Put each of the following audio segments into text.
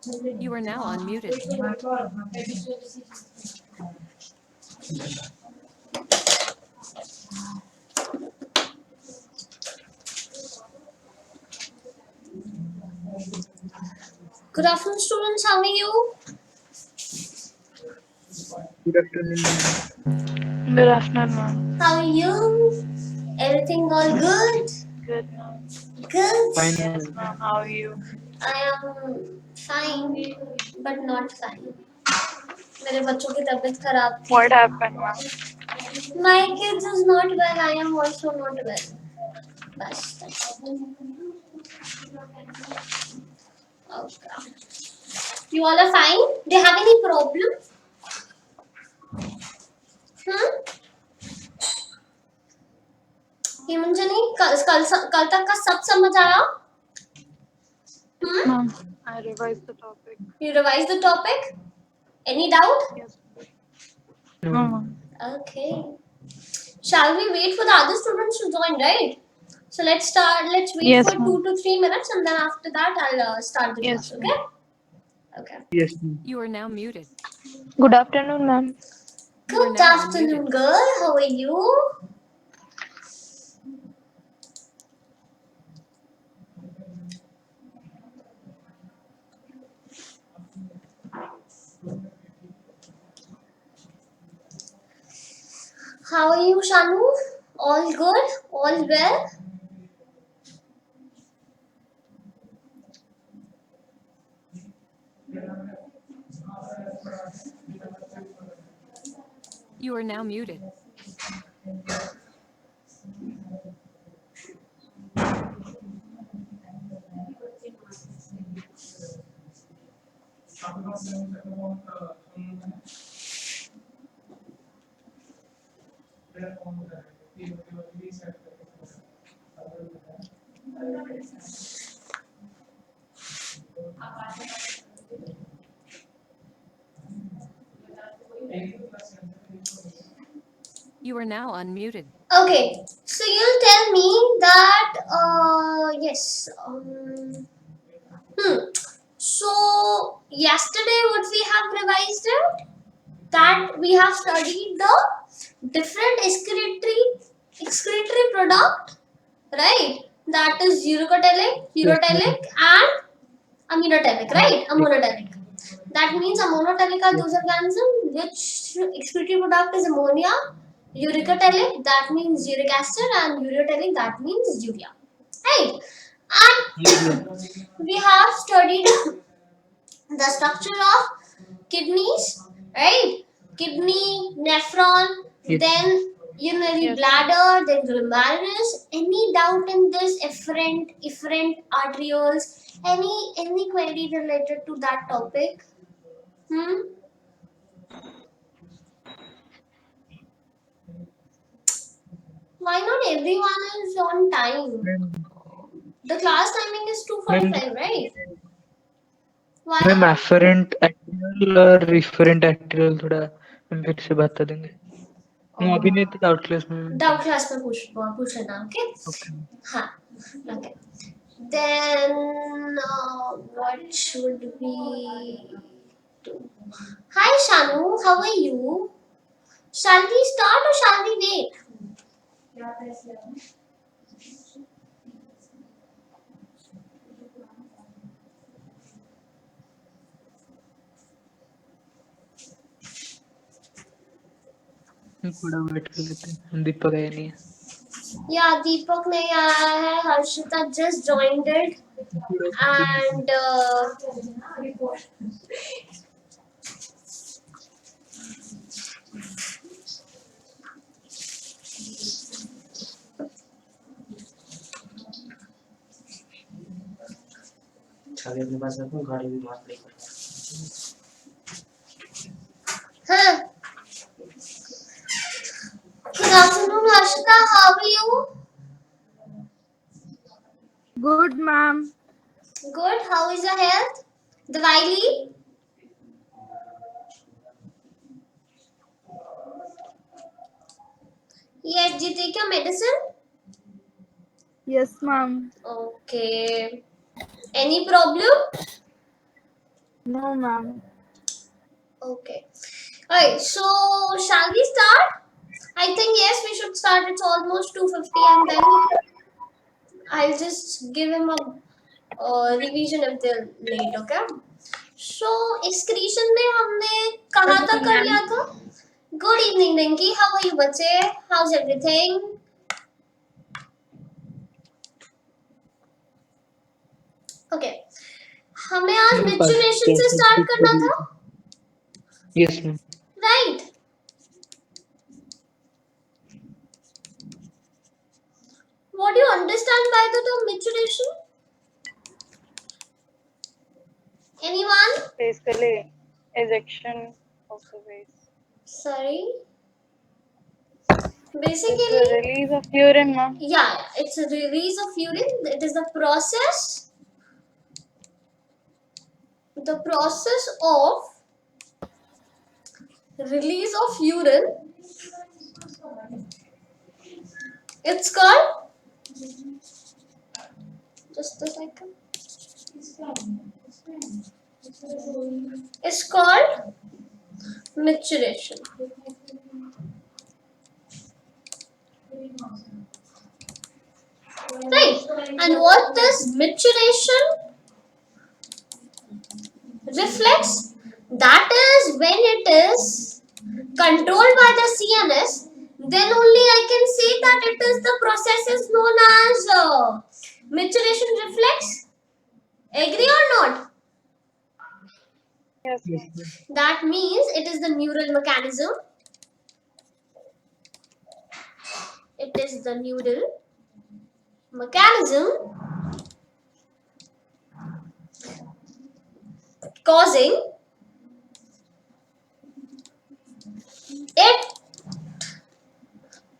You are now unmuted. Good afternoon, students. How are you? Good afternoon, ma'am. Good afternoon, ma'am. How are you? Everything all good? Good, ma'am. Good. Fine, Yes, ma'am. ma'am. How are you? I am fine, but not fine. मेरे बच्चों की तबीयत खराब थी. What happened, ma'am? My kids is not well. I am also not well. बस. Okay. You all are fine? Do you have any problem? हिमंजनी कल तक का सब समझ आया? Yes, ma'am. I revised the topic. You revised the topic? Any doubt? Yes. No, No, ma'am. ma'am. Okay. Shall we wait for the other students to join, right? So let's start. Let's wait Yes, for ma'am. 2 to 3 minutes, and then after that, I'll start the Yes, class. ma'am. Okay. Okay. Yes, ma'am. You are now muted. Good afternoon, ma'am. You are Good now afternoon, unmuted. girl. How are you? How are you, Shanu? All good? All well? You are now muted. You are now unmuted. Okay. So you'll tell me that yes. So yesterday, what we have revised it, that we have studied the different excretory product, right? That is urotelic, and aminotellic, right? Ammonotellic. That means ammonotellic are those organisms which excretory product is ammonia. Uricotelic, that means uric acid, and ureotelic, that means urea, right? And we have studied the structure of kidneys, right? Kidney, nephron, Yes. then urinary Yes. bladder, then glomerulus. Any doubt in this efferent arterioles? Any query related to that topic? Why not everyone is on time? Ma'am, The class timing is 2:45, right? Why? Ma'am afferent arterial और referent arterial थोड़ा हम फिर से बता देंगे. हम अभी नहीं थे डाउट क्लास में. डाउट क्लास में पूछ लेना, ओके? Okay. हाँ, okay. Then what should we do? Hi Shanu, how are you? Shall we start or shall we wait? हम थोड़ा वेट कर लेते हैं. दीपक आया नहीं है. Yeah, Deepak नहीं आया है. Harshita just joined it, and छवि अपने पास रखूं, गाड़ी भी मार पड़ेगी. हाँ. Good afternoon, Harshita. How are you? Good, ma'am. Good. How is your health? Diwali? Yes, did you take your medicine? Yes, ma'am. Okay. Any problem? No, ma'am. Okay. Alright, so shall we start? I think yes, we should start. It's almost 2:50, and then I'll just give him a revision if they're late. Okay. So excretion में हमने कहाँ तक कर लिया था? Good evening, Rinki. How are you, बच्चे? How's everything? Okay. हमें आज maturation से start करना था, Yes, ma'am. right? What do you understand by the term maturation? Anyone? Basically, ejection of the waste. Sorry. It's Basically, the release of urine, ma'am. yeah, it's a release of urine. It is the process of release of urine. It's called, just a second, it's called maturation. Right. And what is maturation? Reflex. That is when it is controlled by the CNS, then only I can say that it is the process is known as maturation reflex. Agree or not? Yes, Yes, ma'am. ma'am. That means it is the neural mechanism. It is the neural mechanism causing it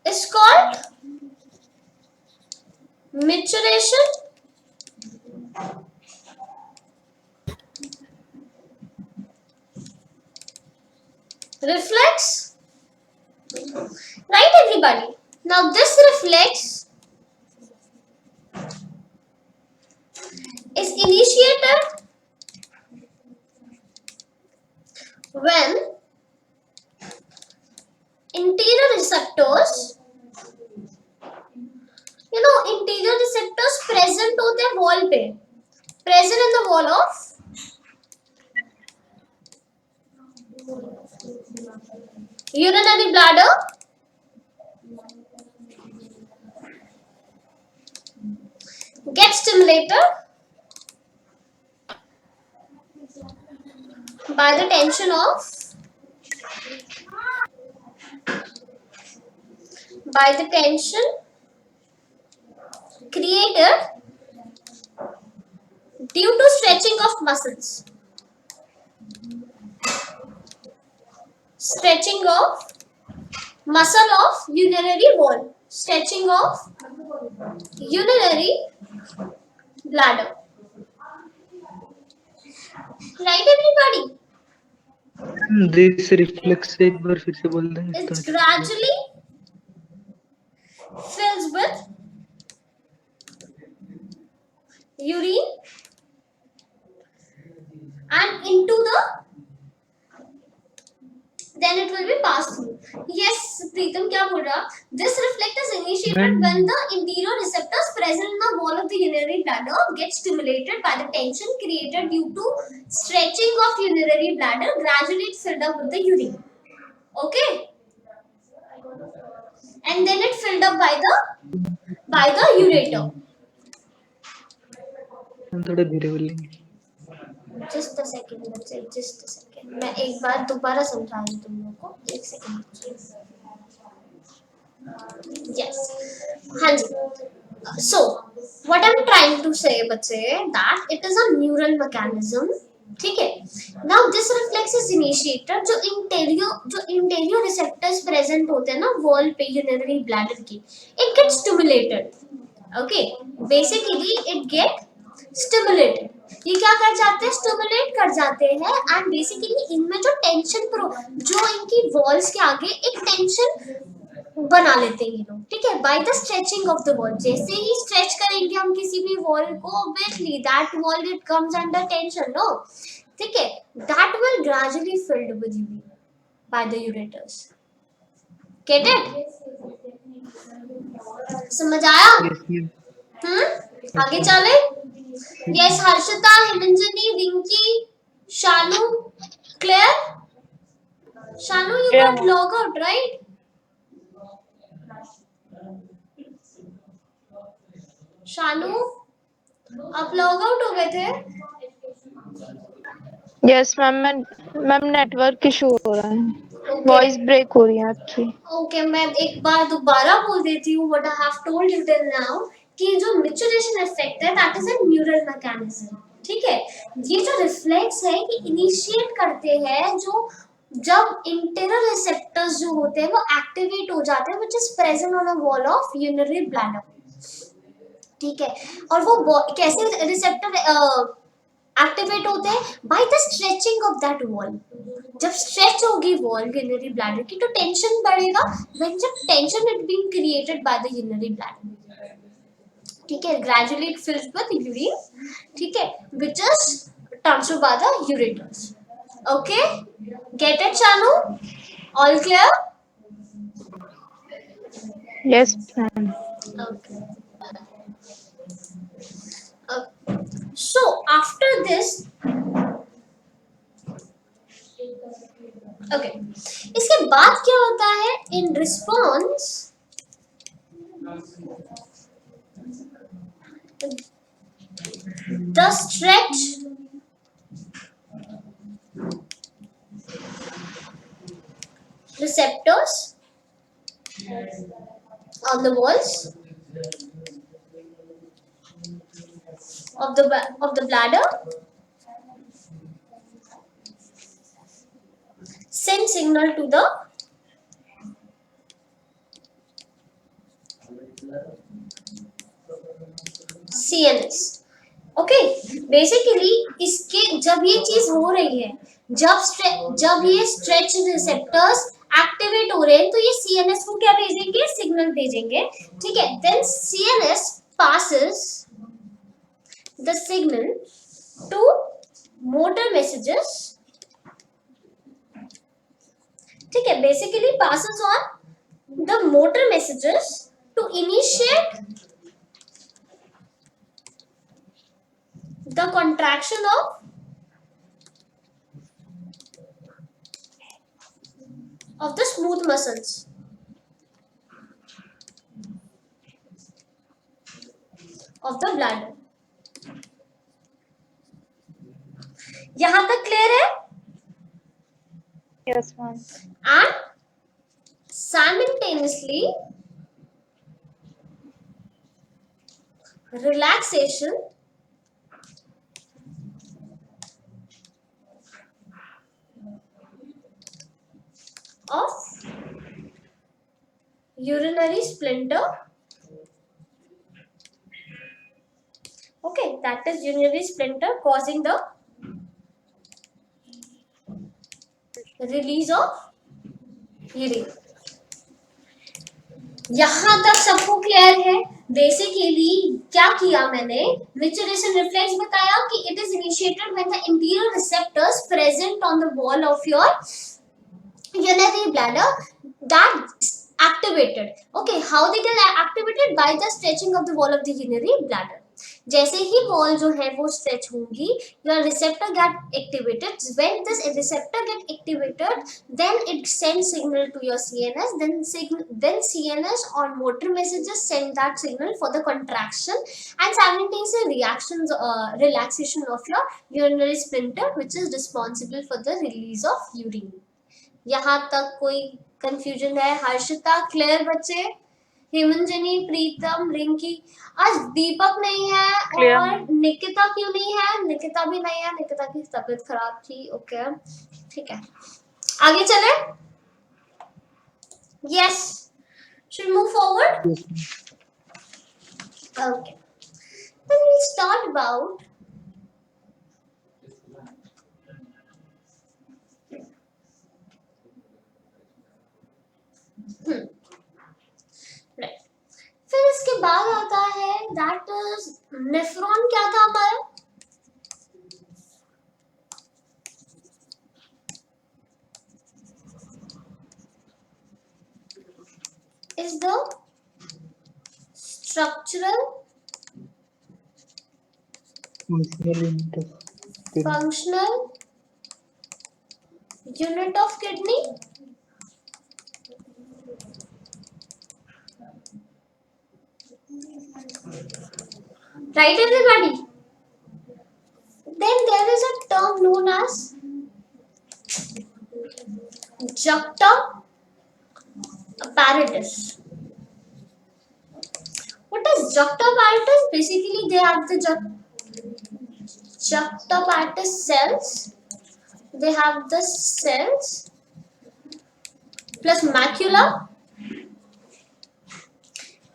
is called maturation reflex. Right, everybody? Now this reflex is initiated when interior receptors, interior receptors present होते हैं wall पे, present in the wall of urinary bladder get stimulated by the tension created due to stretching of muscles. Stretching of muscle of urinary wall. Stretching of urinary bladder. Right, everybody? This reflex एक बार फिर से बोल देंगे It तो gradually fills with urine and into the, then it will be passed through. Yes, Preetham, क्या बोल रहा? This reflex is initiated when the interior receptors present in the wall of the urinary bladder get stimulated by the tension created due to stretching of urinary bladder. Gradually it filled up with the urine. Okay? And then it filled up by the ureter. हम थोड़ा धीरे बोलेंगे. Just a second, that's it. Just a second. मैं एक बार दोबारा समझा रही हूँ तुम लोगों को. एक second. Yes. हाँ जी. So, what I'm trying to say, बच्चे, that it is a neural mechanism. ठीक है. Now this reflex is initiated जो interior receptors present होते हैं ना wall पे urinary bladder की, it gets stimulated. Okay. Basically, it get stimulated. ये क्या कर जाते हैं? स्टिमुलेट कर जाते हैं एंड बेसिकली इनमें जो टेंशन जो इनकी वॉल्स के आगे एक टेंशन बना लेते हैं ये लोग. ठीक है, by the stretching of the wall. जैसे ही स्ट्रेच करेंगे हम किसी भी वॉल को, obviously that wall it comes under tension. No, ठीक है, that will gradually filled with urine by the ureters. Get it? समझ आया? Yes, yes. आगे चले. Yes, Harshita, Himanjani, Rinki, Shanu, Claire. Shanu, you Yeah, got log out, right? Shanu, आप लॉग आउट हो गए थे? yes मैम नेटवर्क इशू हो रहा है, वॉइस ब्रेक हो रही है आपकी। ओके, मैं एक बार दोबारा बोल देती हूँ what I have told you till now, कि जो मैच्योरेशन इफेक्ट है that is a neural mechanism. ठीक है, ये जो रिफ्लेक्स है ये इनिशिएट करते हैं जो जब इंटरनल रिसेप्टर्स जो होते हैं वो एक्टिवेट हो जाते हैं, which is present on a wall of urinary bladder. ठीक है, और वो कैसे रिसेप्टर एक्टिवेट होते हैं? By the stretching of that wall. जब स्ट्रेच होगी वॉल यूरिनरी ब्लैडर की तो टेंशन बढ़ेगा. व्हेन जब tension it being created by the urinary bladder, ठीक है, gradually it fills with urine, ठीक है, which is transferred by the ureters. Okay, get it Shanu? All clear? Yes ma'am. Okay. So after this, okay, इसके बाद क्या होता है? In response, the stretch receptors on the walls of the bladder send signal to the CNS. Okay, basically इसके जब ये चीज हो रही है, जब ये स्ट्रेच रिसेप्टर्स एक्टिवेट हो रहे हैं तो ये CNS को क्या भेजेंगे? सिग्नल भेजेंगे. ठीक है, then CNS passes the signal to motor messages. ठीक है, basically passes on the motor messages to initiate the contraction of the smooth muscles of the bladder. यहां तक क्लियर है? Yes ma'am. And simultaneously relaxation of urinary sphincter. Okay, that is urinary sphincter causing the release of urine. यहां तक सबको clear है? Basically क्या किया मैंने? मैच्योरेशन रिफ्लेक्स बताया कि it is initiated when the interior receptors present on the wall of your urinary bladder that activated. Okay, how they get activated? By the stretching of the wall of the urinary bladder. जैसे ही wall जो है वो stretch होंगी, your receptor get activated. When this receptor get activated, then it sends signal to your CNS. Then CNS on motor messages send that signal for the contraction and simultaneously relaxation of your urinary sphincter, which is responsible for the release of urine. यहाँ तक कोई confusion है? Harshita clear बच्चे? हिमंजनी, प्रीतम, रिंकी. आज दीपक नहीं है और निकिता क्यों नहीं है? निकिता भी नहीं है, निकिता की तबीयत खराब थी. ओके, ठीक है, आगे चले. Yes, should move forward. Okay, then we'll start about right. फिर इसके बाद आता है दैट इज नेफ्रॉन. क्या था हमारा? is the structural, functional unit of kidney? Right, everybody? Then there is a term known as juncta apparatus. What is juncta apparatus? Basically, they have the juncta apparatus cells. They have the cells plus macula,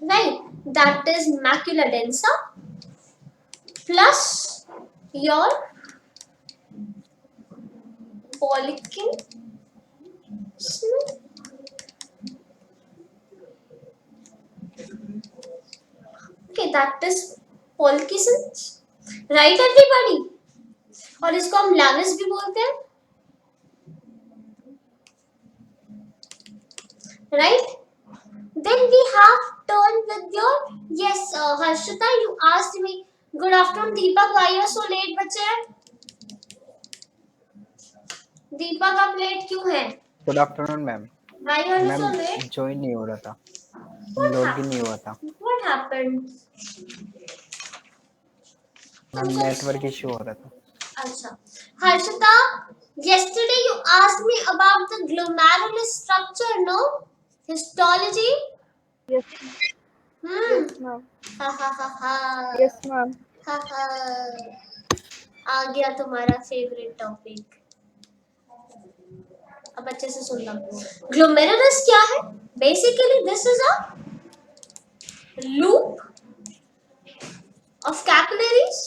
right? That is macula densa plus your Pollikin. Okay, that is Polkisons. Right, everybody? और इसको हम lavish भी बोलते हैं. Right? Then we have turn with your yes, Harshita, you asked me. Good afternoon, Deepak. Why you are so late, बच्चे? दीपक आप late क्यों हैं? Good afternoon ma'am. Why are you so ma'am late? Join नहीं हो रहा था, What login नहीं हुआ था What happened? Ma'am, network issue हो रहा था. अच्छा, Harshita, yesterday you asked me about the glomerular structure, no? Histology? Yes, Hmm. ma'am. Ha ha ha ha. Yes, ma'am. Ha ha. आ गया तुम्हारा फेवरेट टॉपिक. अब अच्छे से सुन लो. ग्लोमेरुलस क्या है? Basically this is a loop of capillaries.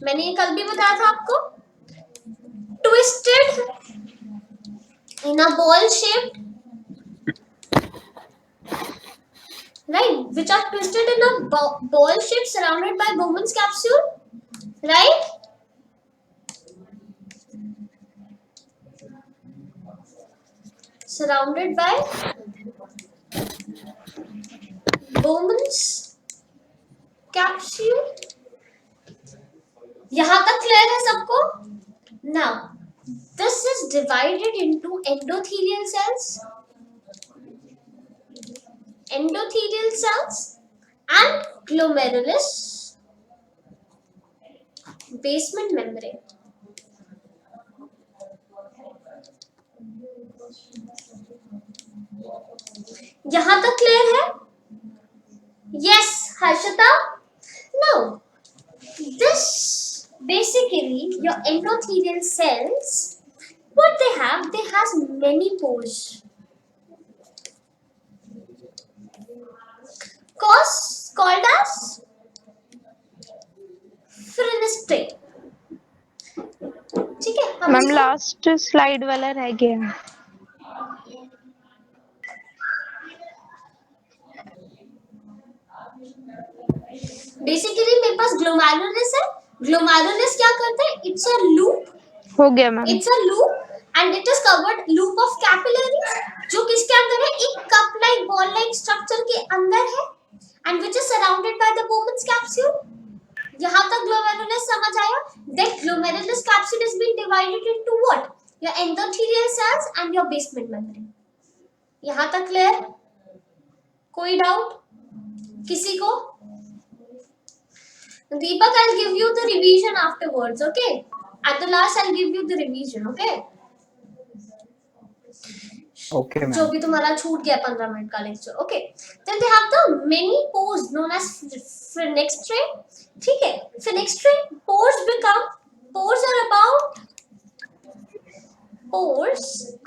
मैंने ये कल भी बताया था आपको. Twisted in a ball shaped, right, which are twisted in a ball shape surrounded by Bowman's capsule, right? Surrounded by Bowman's capsule. यहाँ तक क्लियर है सबको? Now, this is divided into endothelial cells, and glomerulus basement membrane. यहाँ तक clear है? Yes, Harshita. Now, this basically your endothelial cells. What they have? They has many pores. Called as fenestrae. ठीक है, हम ma'am इसको last slide वाला रह गया. बेसिकली मेरे पास ग्लोमेरुलस है. ग्लोमेरुलस क्या करता है? It's a loop. हो गया ma'am. It's a loop and it is covered loop of capillaries, जो किसके अंदर है? एक cup like ball like structure के अंदर है, and which is surrounded by the Bowman's capsule. यहाँ तक glomerulus समझ आया? That glomerulus capsule is being divided into what? Your endothelial cells and your basement membrane. यहाँ तक clear? कोई doubt? किसी को? Deepak, I'll give you the revision afterwards, okay? At the last, I'll give you the revision, okay? Okay जो ma'am. भी तुम्हारा छूट गया 15 मिनट का lecture. Okay, then they have the many pores known as fenestrae. ठीक है, fenestrae pores become pores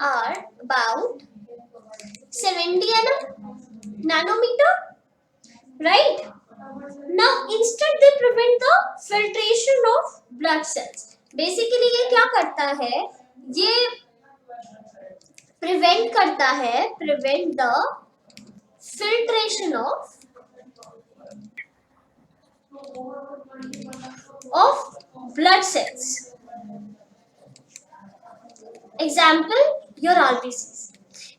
are about 70 nanometer, right? Now instead they prevent the filtration of blood cells. Basically ये क्या करता है? ये prevent the filtration of blood cells. Example, your RBCs.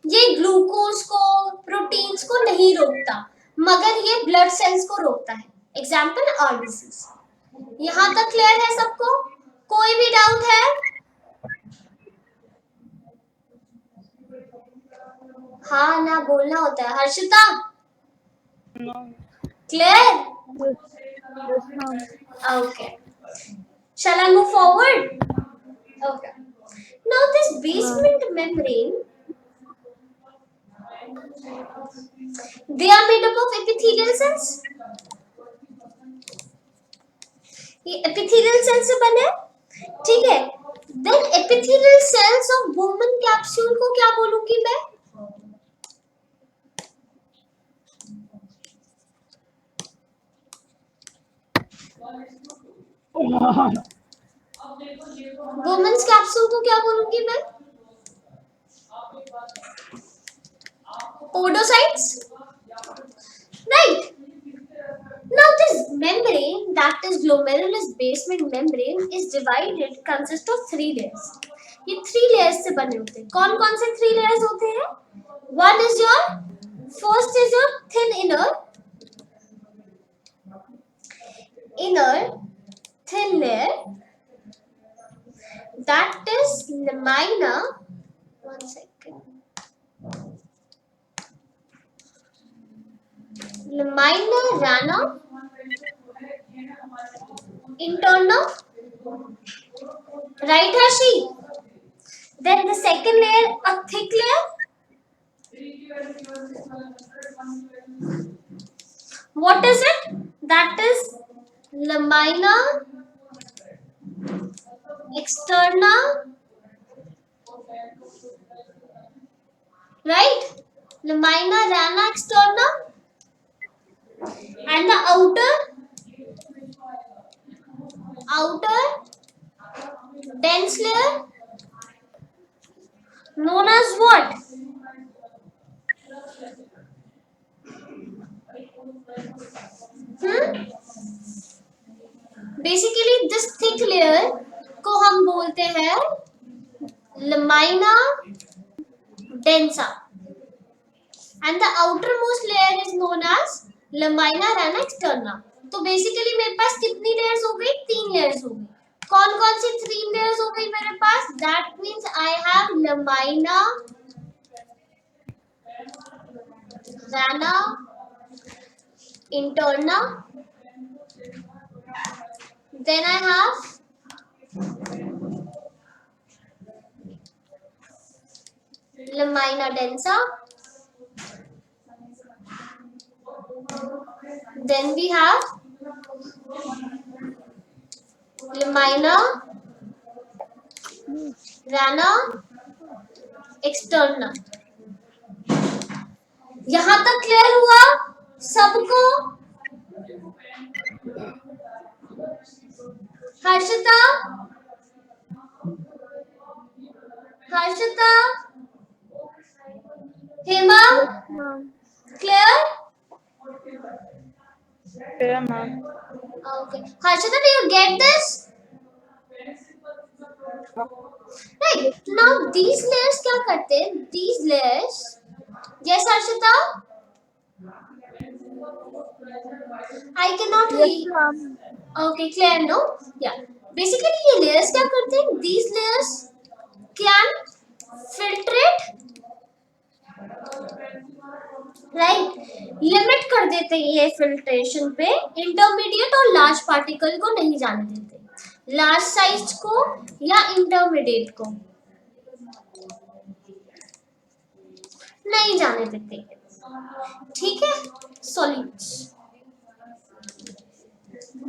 ये glucose को, proteins को नहीं रोकता, मगर ये ब्लड सेल्स को रोकता है। Example RBCs. यहाँ तक क्लियर है सबको? कोई भी डाउट है? हाँ ना बोलना होता है। Harshita clear? Okay. Shall I move forward? Okay. Now this basement membrane, they are made up of epithelial cells. ये epithelial cells से बने, ठीक है? Then epithelial cells of Bowman capsule को क्या बोलूंगी मैं? Bowman's capsule को क्या बोलूंगी मैं? Podocytes, right? Now this membrane, that is glomerulus basement membrane, is divided, consists of 3 layers. ये 3 layers से बने होते हैं। कौन कौन से 3 layers होते हैं? One is your, first is your thin inner thin layer, that is lamina. One second. Lamina rana interna, right Harshi? Then the second layer, a thick layer. What is it? That is lamina externa, right? Lamina rana externa, and the outer dense layer known as what? Basically this thick layer को हम बोलते हैं lamina densa, and the outermost layer is known as lamina rana externa. तो basically मेरे पास कितनी layers हो गई? 3 layers हो गई। कौन कौन सी 3 लेयर्स हो गई मेरे पास? That means I have lamina rana interna, then I have lamina densa, then we have lamina rana externa. यहां तक क्लियर हुआ सबको? Harshita, Hema, clear? Yeah, ma'am. Okay. Harshita, do you get this? Right. Now these layers क्या करते हैं? These layers, yes Harshita? I cannot read. Okay, clear no? Yeah. Basically ये layers क्या करते हैं? These layers can filtrate, right, limit कर देते हैं ये फिल्ट्रेशन पे, इंटरमीडिएट और लार्ज पार्टिकल को नहीं जाने देते, लार्ज साइज को या इंटरमीडिएट को नहीं जाने देते, ठीक है? Solids,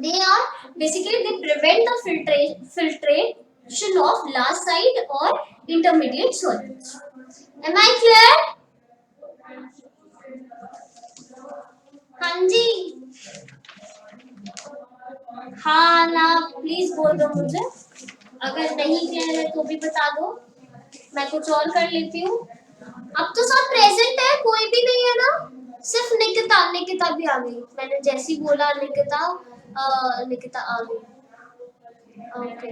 they are basically they prevent the filtration of large side or intermediate solids. Am I clear? हाँ जी, हाँ ना, प्लीज बोल दो मुझे, अगर नहीं क्लियर है तो भी बता दो, मैं कुछ और कर लेती हूँ। अब तो सब प्रेजेंट है, कोई भी नहीं है ना, सिर्फ निकिता भी आ गई, मैंने जैसी बोला निकिता आ गई। ओके,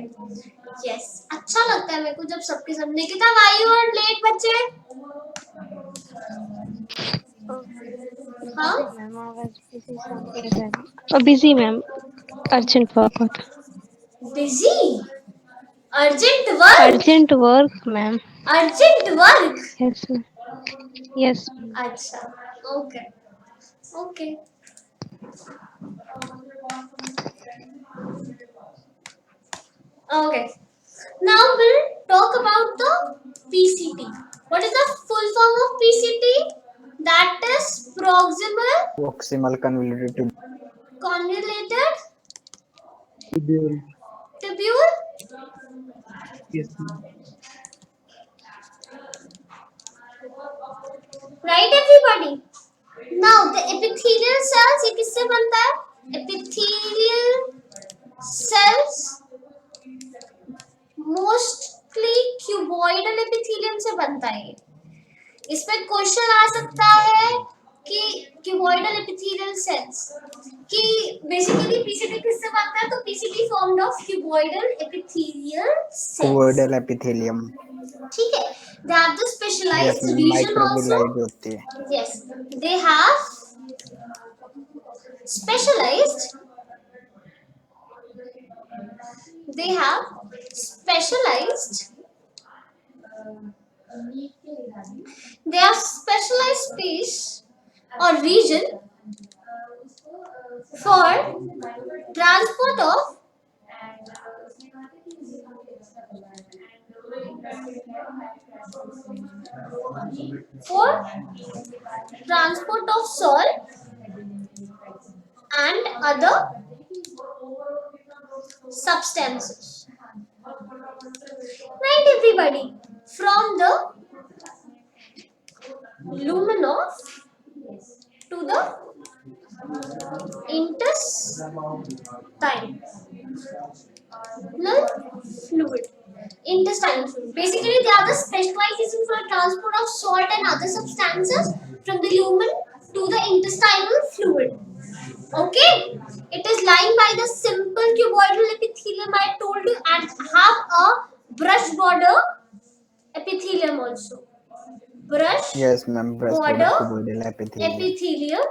यस, अच्छा लगता है मेरे को जब सबके सब। Nikita, why you are late बच्चे? हाँ बिजी मैम अर्जेंट वर्क होता busy urgent work urgent work ma'am urgent work yes ma'am yes अच्छा okay okay okay now we'll talk about the PCT. What is the full form of PCT? That is proximal proximal convoluted convoluted Tubule. tubule. Yes, ma'am. Right everybody? Now the epithelial cells ये किससे बनता है? Epithelial cells mostly cuboidal epithelium से बनता है ये। इस पे क्वेश्चन आ सकता है कि cuboidal epithelial cells कि बेसिकली PCT किससे बनता है? तो PCT formed of cuboidal epithelial cells. cuboidal epithelium. ठीक है, they have the Yes, specialized region also. microvilli होती है. Yes, they have specialized. They have specialized. They have specialized space or region for transport of salt and other substances. Right everybody, from the lumen of to the intestinal fluid. Intestinal fluid. Basically, they are the specialization for transport of salt and other substances from the lumen to the intestinal fluid. Okay, it is lined by the simple cuboidal epithelium I told you and have a brush border epithelium also. Brush Yes, ma'am. Breast border border cuboidal epithelium. epithelium.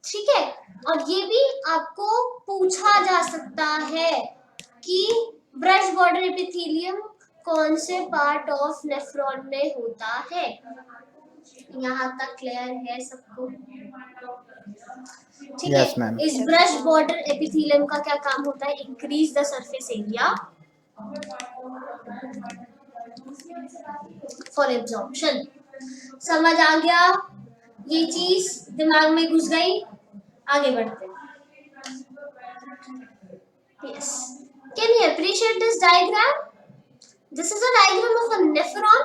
ठीक है, और ये भी आपको पूछा जा सकता है कि ब्रश बॉर्डर एपिथेलियम कौन से पार्ट ऑफ नेफ्रॉन में होता है। यहाँ तक क्लियर है सबको? ठीक Yes, है, ma'am. इस ब्रश बॉर्डर एपिथेलियम का क्या काम होता है? Increase the surface area for absorption. समझ आ गया? ये चीज दिमाग में घुस गई? आगे बढ़ते हैं। Yes. Can you appreciate this diagram? This is a diagram of a nephron.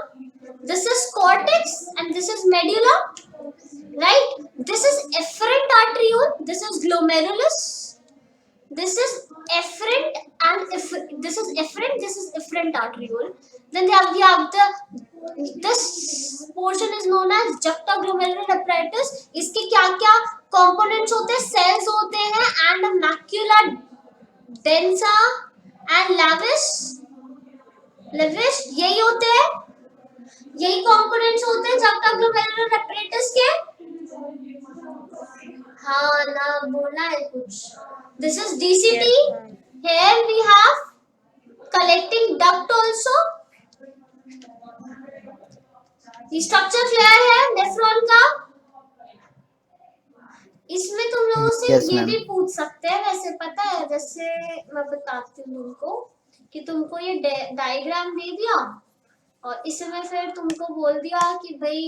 This is cortex and this is medulla. Right? This is efferent arteriole. This is glomerulus. This is efferent and this is efferent. This is efferent arteriole. Then we have this portion is known as juxtaglomerular apparatus. इसके क्या-क्या components होते हैं? Cells होते हैं and macula densa and lavis यही होते हैं, यही components होते हैं juxtaglomerular apparatus के। हाँ ना बोला है कुछ। This is DCT. Here we have collecting duct also. ये स्ट्रक्चर क्लियर है नेफ्रॉन का? इसमें तुम लोगों से Yes, ये ma'am. भी पूछ सकते हैं, वैसे पता है, जैसे मैं बताती हूँ तुमको कि तुमको ये डायग्राम दे दिया और इसमें फिर तुमको बोल दिया कि भाई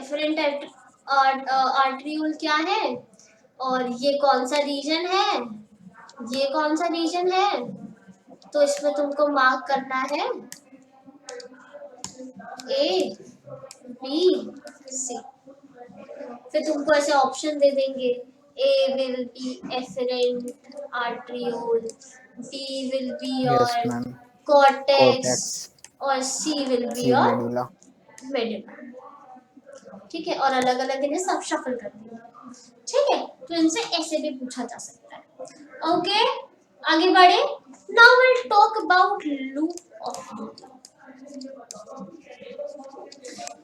एफरेंट आर्टरियोल क्या है और ये कौन सा रीजन है, ये कौन सा रीजन है, तो इसमें तुमको मार्क करना है ए बी सी। फिर तुमको ऐसे ऑप्शन दे देंगे, A will be efferent arteriole, B will be Yes, your ma'am. Cortex Cortex. और C will be C your medulla. Medulla. ठीक है, और अलग अलग इन्हें सब शफल कर दिया। ठीक है, तो इनसे ऐसे भी पूछा जा सकता है। ओके, आगे बढ़े। Now will talk about loop of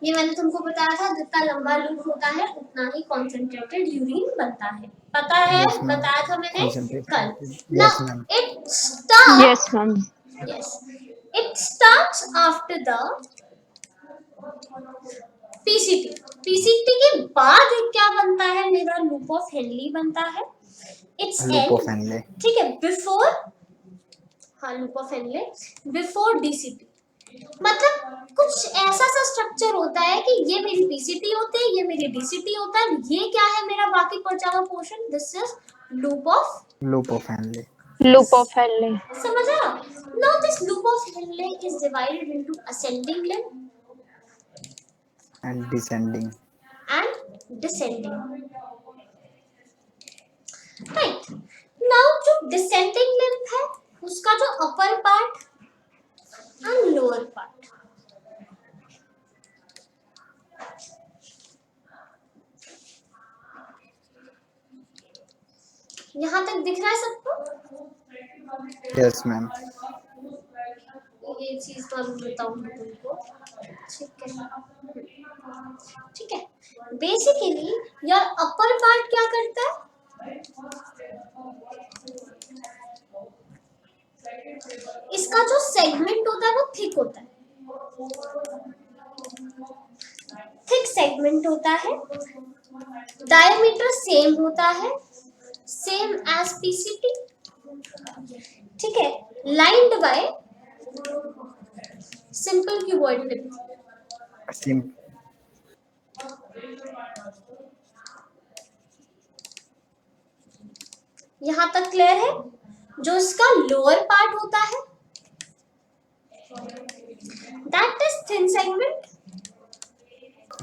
ये मैंने तुमको बताया था, जितना लंबा लूप होता है उतना ही कॉन्सेंट्रेटेड यूरिन बनता है, पता है? Yes, ma'am. बताया था मैंने कल। Concentrate. Now Yes, ma'am. it starts. Yes, ma'am. Yes, it starts after the PCT. PCT के बाद क्या बनता है मेरा? लूप ऑफ हेनली बनता है। Its Loop end, of Henle. ठीक है, बिफोर, हाँ loop of Henley before DCT। मतलब कुछ ऐसा सा स्ट्रक्चर होता है कि ये मेरी PCT होती है, ये मेरी DCT होता है, ये क्या है मेरा बाकी बचा हुआ portion, this is loop of, Loop of Henle. Loop of Henle. समझा? Now this loop of Henle is divided into ascending limb And descending. and descending. Right. Now जो descending limb है उसका जो upper part and lower part, यहाँ तक दिख रहा है सबको? Yes, ma'am. ये चीज तो अभी बताऊंगी तुमको, ठीक है? ठीक है, बेसिकली यार अपर पार्ट क्या करता है? इसका जो सेगमेंट होता है वो थिक होता है, थिक सेगमेंट होता है, डायमीटर सेम होता है, सेम एज PCT, ठीक है, lined by simple cuboidal epithelium. Sim. यहाँ तक क्लियर है? जो इसका लोअर पार्ट होता है that is thin segment,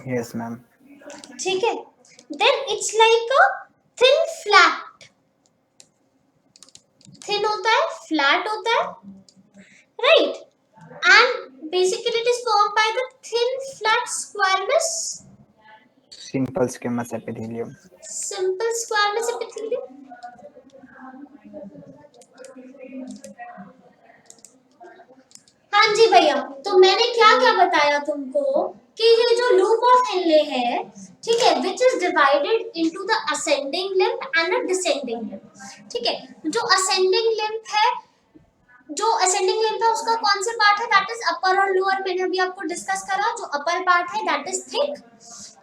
Yes, ma'am. ठीक है, then it's like a thin flat, thin होता है, फ्लैट होता है, right? And basically it is formed by the thin flat squamous, Simple squamous epithelium. Simple squamous epithelium. हाँ जी भैया, तो मैंने क्या क्या बताया तुमको कि ये जो लूप ऑफ हेनले है, ठीक है, which is divided into the ascending limb and the descending limb, ठीक है? जो असेंडिंग लिम्ब है, जो असेंडिंग लिम्ब है उसका कौन से पार्ट है? दैट इज अपर और लोअर, मैंने अभी आपको डिस्कस करा। जो अपर पार्ट है दैट इज थिक,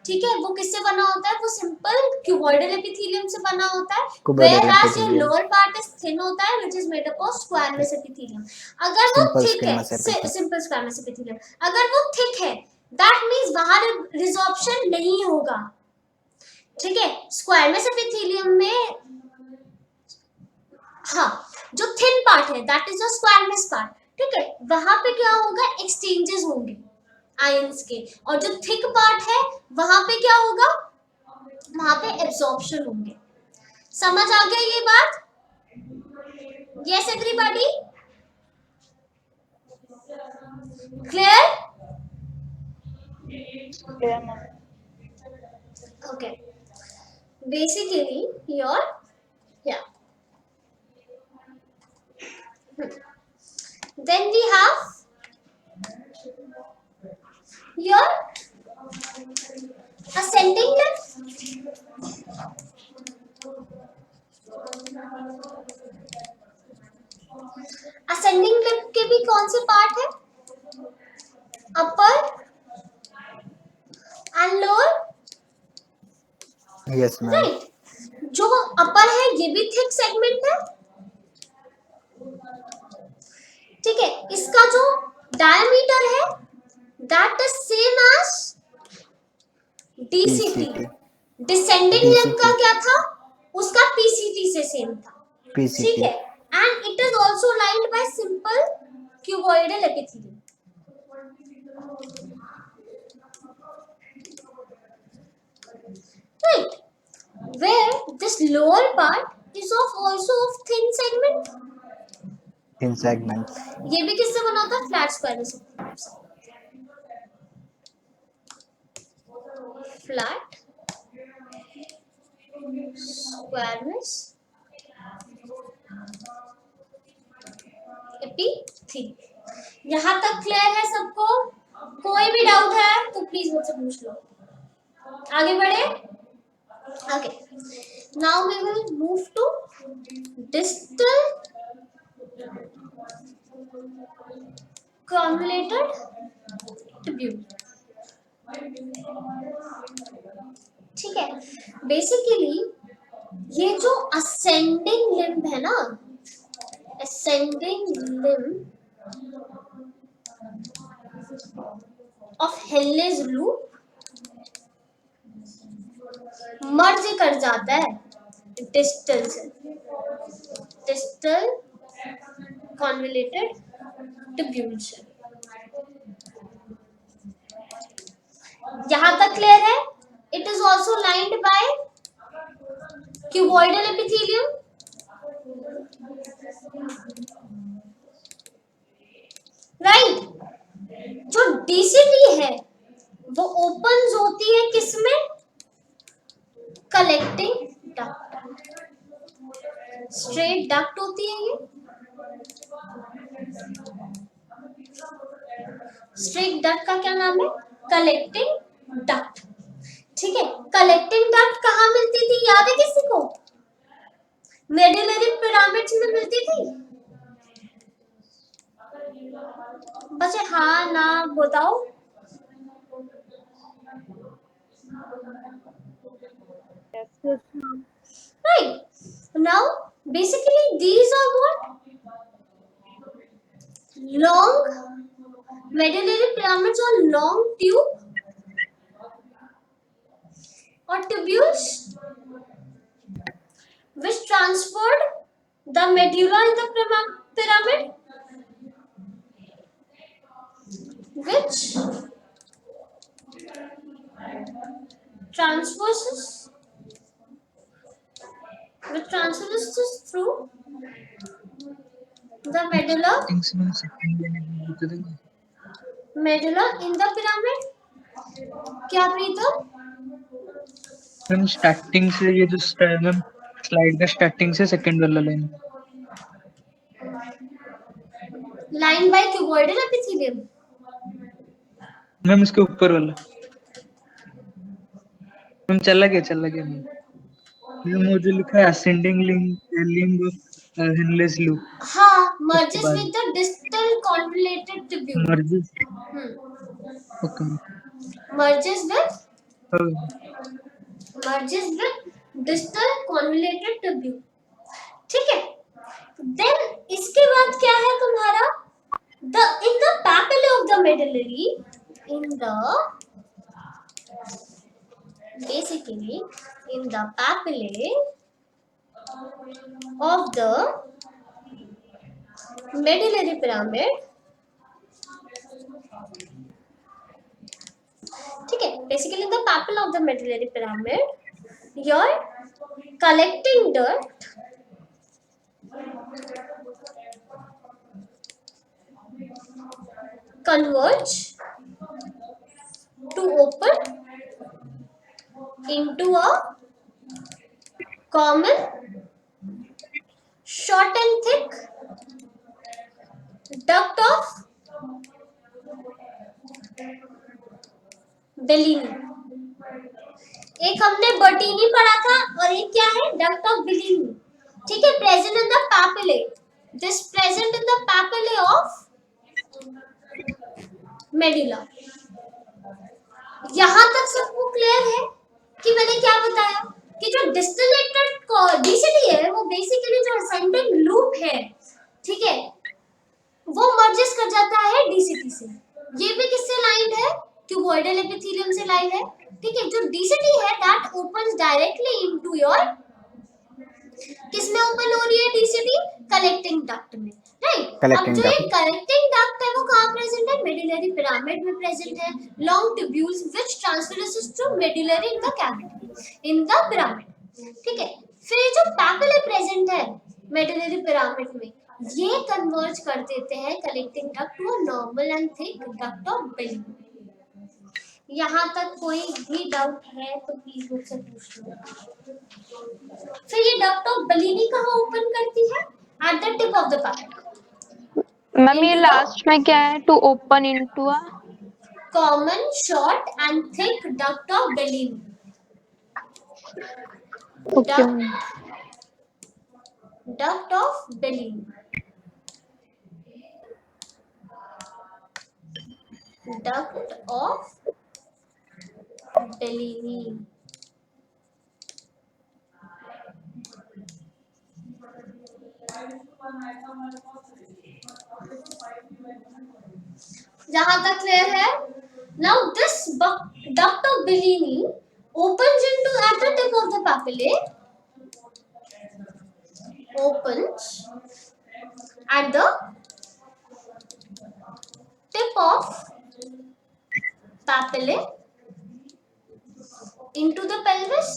ठीक है, वो किससे बना होता है? वो सिंपल क्यूबॉइडल एपिथेलियम से बना होता है, Cuboidal whereas your epithelium. lower part is thin होता है which is made up of squamous epithelium। अगर वो Simple थिक है, squamous epithelium. Simple squamous epithelium, अगर वो थिक है दैट मींस बाहर रिजॉर्प्शन नहीं होगा, ठीक है? स्क्वामस एपिथेलियम में, हाँ, जो थिन पार्ट है that is the squamous part, ठीक है, वहां पे क्या होगा? एक्सचेंजेस होंगे आयंस के, और जो थिक पार्ट है वहां पे क्या होगा? वहां पे एब्जॉर्प्शन होंगे। समझ आ गया ये बात? Yes everybody, clear? Yeah, ma'am. Okay, basically your, yeah, then we have your ascending limb, ascending limb के भी कौन से पार्ट है? Upper and lower, Yes, ma'am. Right? जो अपर है ये भी थिक सेगमेंट है, ठीक है, इसका जो डायमीटर है that is same as DCT। PCT. Descending limb का क्या था? उसका PCT से सेम था, ठीक PCT. है, and it is also lined by simple cuboidal epithelium. Right, where this lower part is of also of thin segment, In segment. ये भी किससे बना होता है? Flat squires, flat squires epithelium. यहाँ तक क्लियर है सबको? कोई भी डाउट है तो प्लीज मुझसे पूछ लो। आगे बढ़े। Okay, now we will move to distal convoluted tubule। ठीक है, बेसिकली ये जो असेंडिंग लिम्ब है ना, असेंडिंग लिम्ब ऑफ हेलेज लूप मर्ज कर जाता है डिस्टल से, डिस्टल कॉन्वोल्यूटेड ट्यूब्यूल से। यहां तक क्लियर है? It is also lined by cuboidal epithelium. Right, जो डीसीटी है वो ओपन होती है किसमें? कलेक्टिंग डक्ट, स्ट्रेट डक्ट होती है ये। स्ट्रेट डक्ट का क्या नाम है? Collecting duct. ठीक है, कलेक्टिंग डक्ट कहाँ मिलती थी, याद है किसी को? मेडुलरी पिरामिड्स में मिलती थी। बच्चे हाँ ना बताओ। Right. Now, basically, these are what? Long medullary pyramids or long tube or tubules which transferred the medulla in the pyramid, which transverses through the medulla in the pyramid। क्या प्रीतम? Ma'am starting से ये जो ma'am slide का starting से second वाला line, line by cuboidal epithelium. Ma'am इसके ऊपर वाला मैम चला गया मैम। वो जो लिखा है असेंडिंग लिम्ब हेनलेस लूप। हाँ, merges with the distal convoluted tubule। Merges okay merges with distal convoluted tubule। ठीक है, then इसके बाद क्या है तुम्हारा? in the papillae of the medullary, basically in the papillae of the medullary pyramid, ठीक है, basically in the papilla of the medullary pyramid your collecting duct converge to open into a common short and thick duct of Bellini. एक हमने बर्टीनी पढ़ा था और एक क्या है? Duct of Bellini. ठीक है, present in the papillae, this present in the papillae of medulla. यहां तक सबको क्लियर है कि मैंने क्या बताया कि जो डिस्टिलेटेड डीसीटी है वो बेसिकली जो असेंडिंग लूप है, ठीक है, वो मर्जेस कर जाता है डीसीटी से। ये भी किससे लाइंड है? क्यूबॉइडल एपिथेलियम से लाइंड है। ठीक है, जो डीसीटी है that opens directly into your, किसमें ओपन हो रही है डीसीटी? कलेक्टिंग डक्ट में। राइट, अब जो ये कलेक्टिंग डक्ट है वो कहाँ प्रेजेंट है? मेडुलरी पिरामिड में प्रेजेंट है। Long tubules which transfers to medullary in the cavity in the pyramid. ठीक है, फिर जो पैपिले प्रेजेंट है मेडुलरी पिरामिड में, ये कन्वर्ज कर देते हैं collecting duct to a normal and thick duct of Bellini. यहाँ तक कोई भी डाउट है तो प्लीज मुझसे पूछ लो। फिर ये डक्ट ऑफ बेलिनी कहाँ ओपन करती है? At the tip of the papilla. Ma'am ये लास्ट में क्या है? To open into a common, short and thick duct of Bellini. Okay, ma'am. Duct of Bellini. Duct of Bellini. जहां तक clear है? Now this duct of Bellini opens into at the tip of the papillae. Opens at the tip of papillae into the pelvis.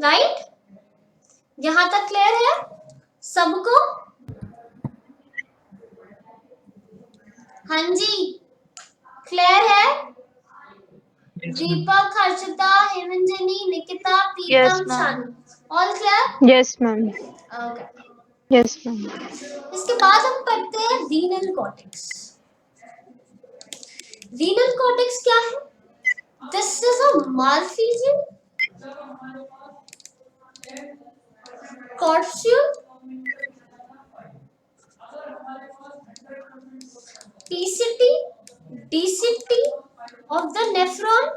Right? यहां तक clear है सबको? हाँ जी, clear है? Yes, ma'am. Deepak, Harshita, Hemanjani, Nikita, Yes, Pritam, ma'am. Shanu, all clear? Yes, ma'am. Okay. Yes, ma'am. इसके बाद हम पढ़ते हैं रीनल कॉर्टेक्स। रीनल कॉर्टेक्स क्या है? This is a malpighian corpuscle, PCT, DCT of the nephron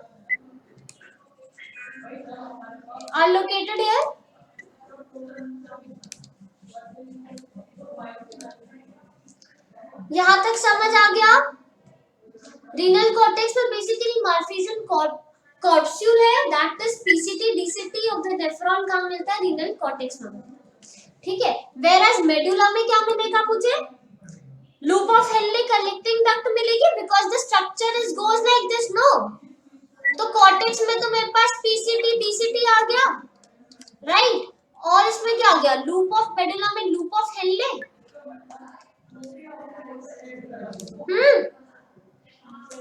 are located here. यहां तक समझ आ गया? रीनल कॉर्टेक्स में बेसिकली मार्फिजियन कॉर्पस्यूल है, that is PCT DCT of the nephron कहां मिलता है? रीनल कॉर्टेक्स में। ठीक है, वेयर एज मेडुला में क्या मिलेगा मुझे? Loop of Henle collecting duct मिलेगी because the structure is goes like this, no? तो कॉर्टेक्स में तो मेरे पास पीसीटी डीसीटी आ गया, राइट? और इसमें क्या आ गया? लूप ऑफ मेडुला में लूप ऑफ हेनले।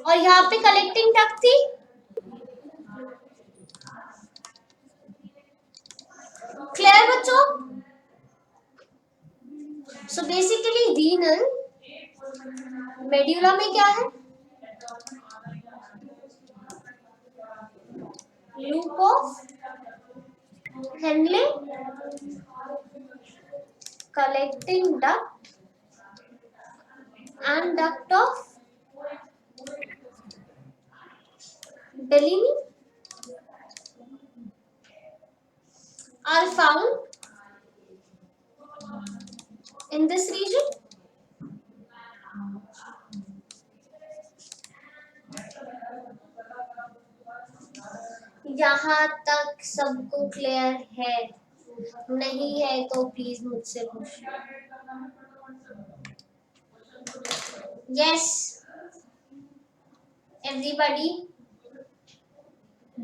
और यहाँ पे कलेक्टिंग डक्ट थी। क्लियर बच्चों? सो बेसिकली रीनल मेड्यूला में क्या है? Loop of Henle collecting duct and duct of Bellini are found in this region. यहाँ तक सबको क्लियर है? नहीं है तो प्लीज मुझसे पूछिए। यस एवरीबॉडी,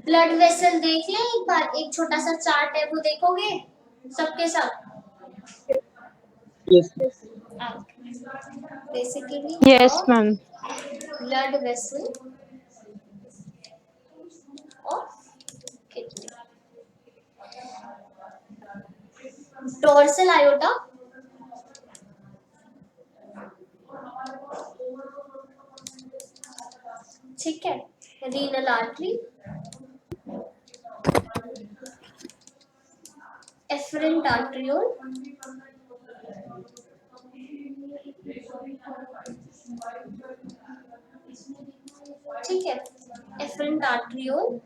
ब्लड वेसल देख ले एक बार, एक छोटा सा चार्ट है वो देखोगे सबके सब? Yes. Basically Yes, ma'am. Blood vessel of kidney, dorsal aorta, ठीक है, रीनल आर्टरी, एफरेंट आर्ट्रियोल, ठीक है, afferent arteriole,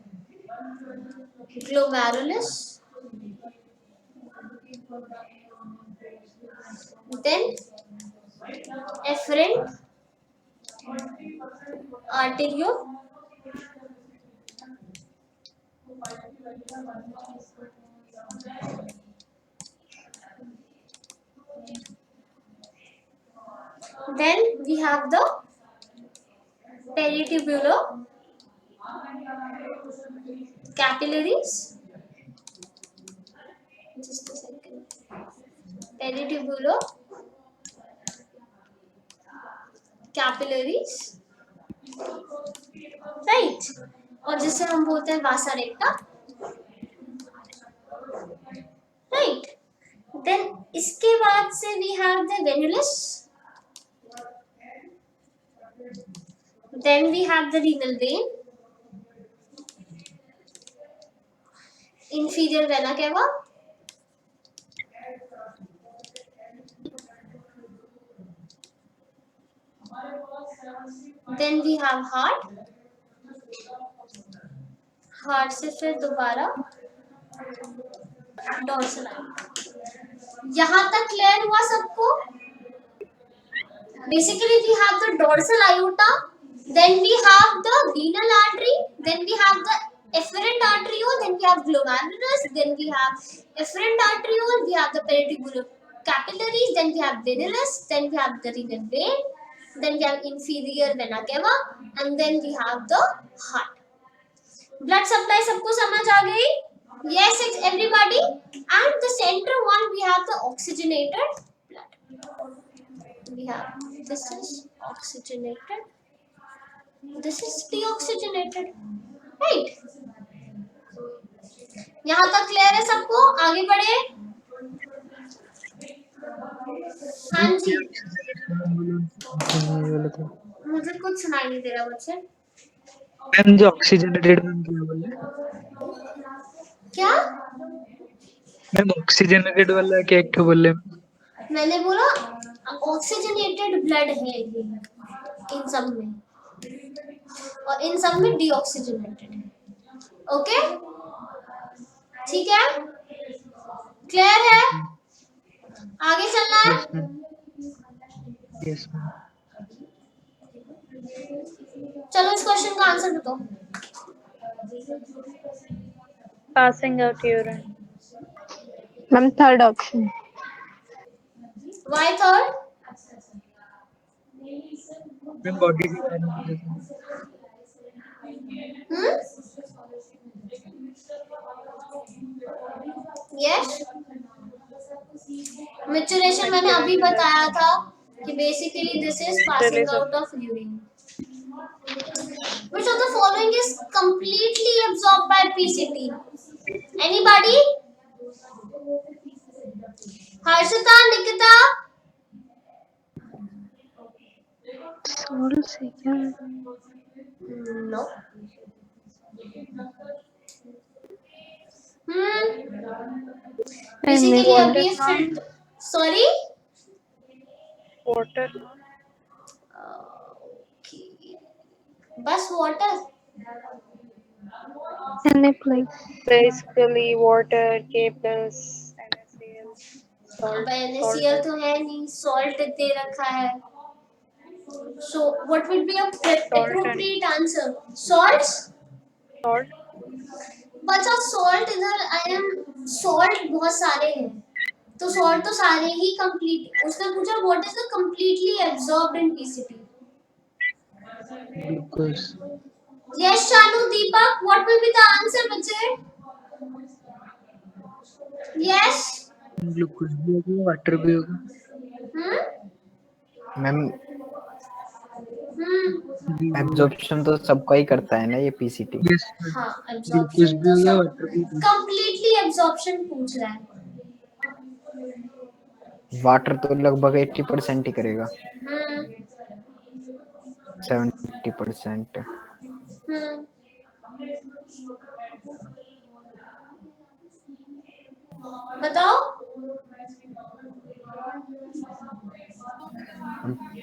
glomerulus, then efferent arteriole, then we have the peritubular capillaries, just a second, peritubular capillaries, right? और जिसे हम बोलते हैं वासा रेक्टा, right? Then इसके बाद से we have the venules, Then we have the renal vein, inferior vena cava, then we have heart, heart से फिर दोबारा डॉर्सल आर्टरी। यहाँ तक क्लियर हुआ सबको? Basically we have the dorsal aorta, then we have the renal artery, then we have the efferent arteriole, then we have glomerulus, then we have efferent arteriole, we have the peritubular capillaries, then we have venulus, then we have the renal vein, then we have inferior vena cava, and then we have the heart. Blood supply सबको समझ आ गई? Yes, everybody. And the center one we have the oxygenated blood. We have this is oxygenated, this is deoxygenated, right? यहाँ तक clear है सबको? आगे बढ़े। हाँ जी, मुझे कुछ सुनाई नहीं दे रहा बच्चे। मैम जो ऑक्सीजनेटेड मैम क्या बोले? क्या? मैम ऑक्सीजनेटेड वाला क्या एक तो बोले? मैंने बोला ऑक्सीजनेटेड ब्लड है ये इन सब में, और इन सब में डीऑक्सीजनेटेड है। ओके, ठीक है, क्लियर है? आगे चलना है। Yes ma'am. चलो इस क्वेश्चन का आंसर बताओ। Passing out urine. Ma'am, third option. Why third? Ma'am body की यस, मैच्योरेशन मैंने अभी बताया था कि basically this is passing out of urine. Which of the following is completely absorbed by PCT? Anybody? Harshita, Nikita? Salt से क्या? No. Basically अभी filter. Sorry? Water. बस water. Any place. Basically water, cables, NaCl, salt. अब NaCl तो है नहीं, salt दे रखा है. So what would be a appropriate answer? Salts? Salt. बच्चा salt इधर I am salt बहुत सारे हैं, तो salt तो सारे ही complete. उसने पूछा what is the completely absorbed in PCT? Glucose. Yes, Shanu, Deepak, what will be the answer, बच्चे? Yes. ग्लूकोज भी होगा, वाटर भी होगा। मैम एब्जॉर्प्शन तो सबका ही करता है ना ये पीसीटी। यस हाँ, ग्लूकोज absorption भी तो होगा, सब वाटर भी होगा। completely absorption पूछ रहा है। वाटर तो लगभग 80% ही करेगा, 70%। बताओ।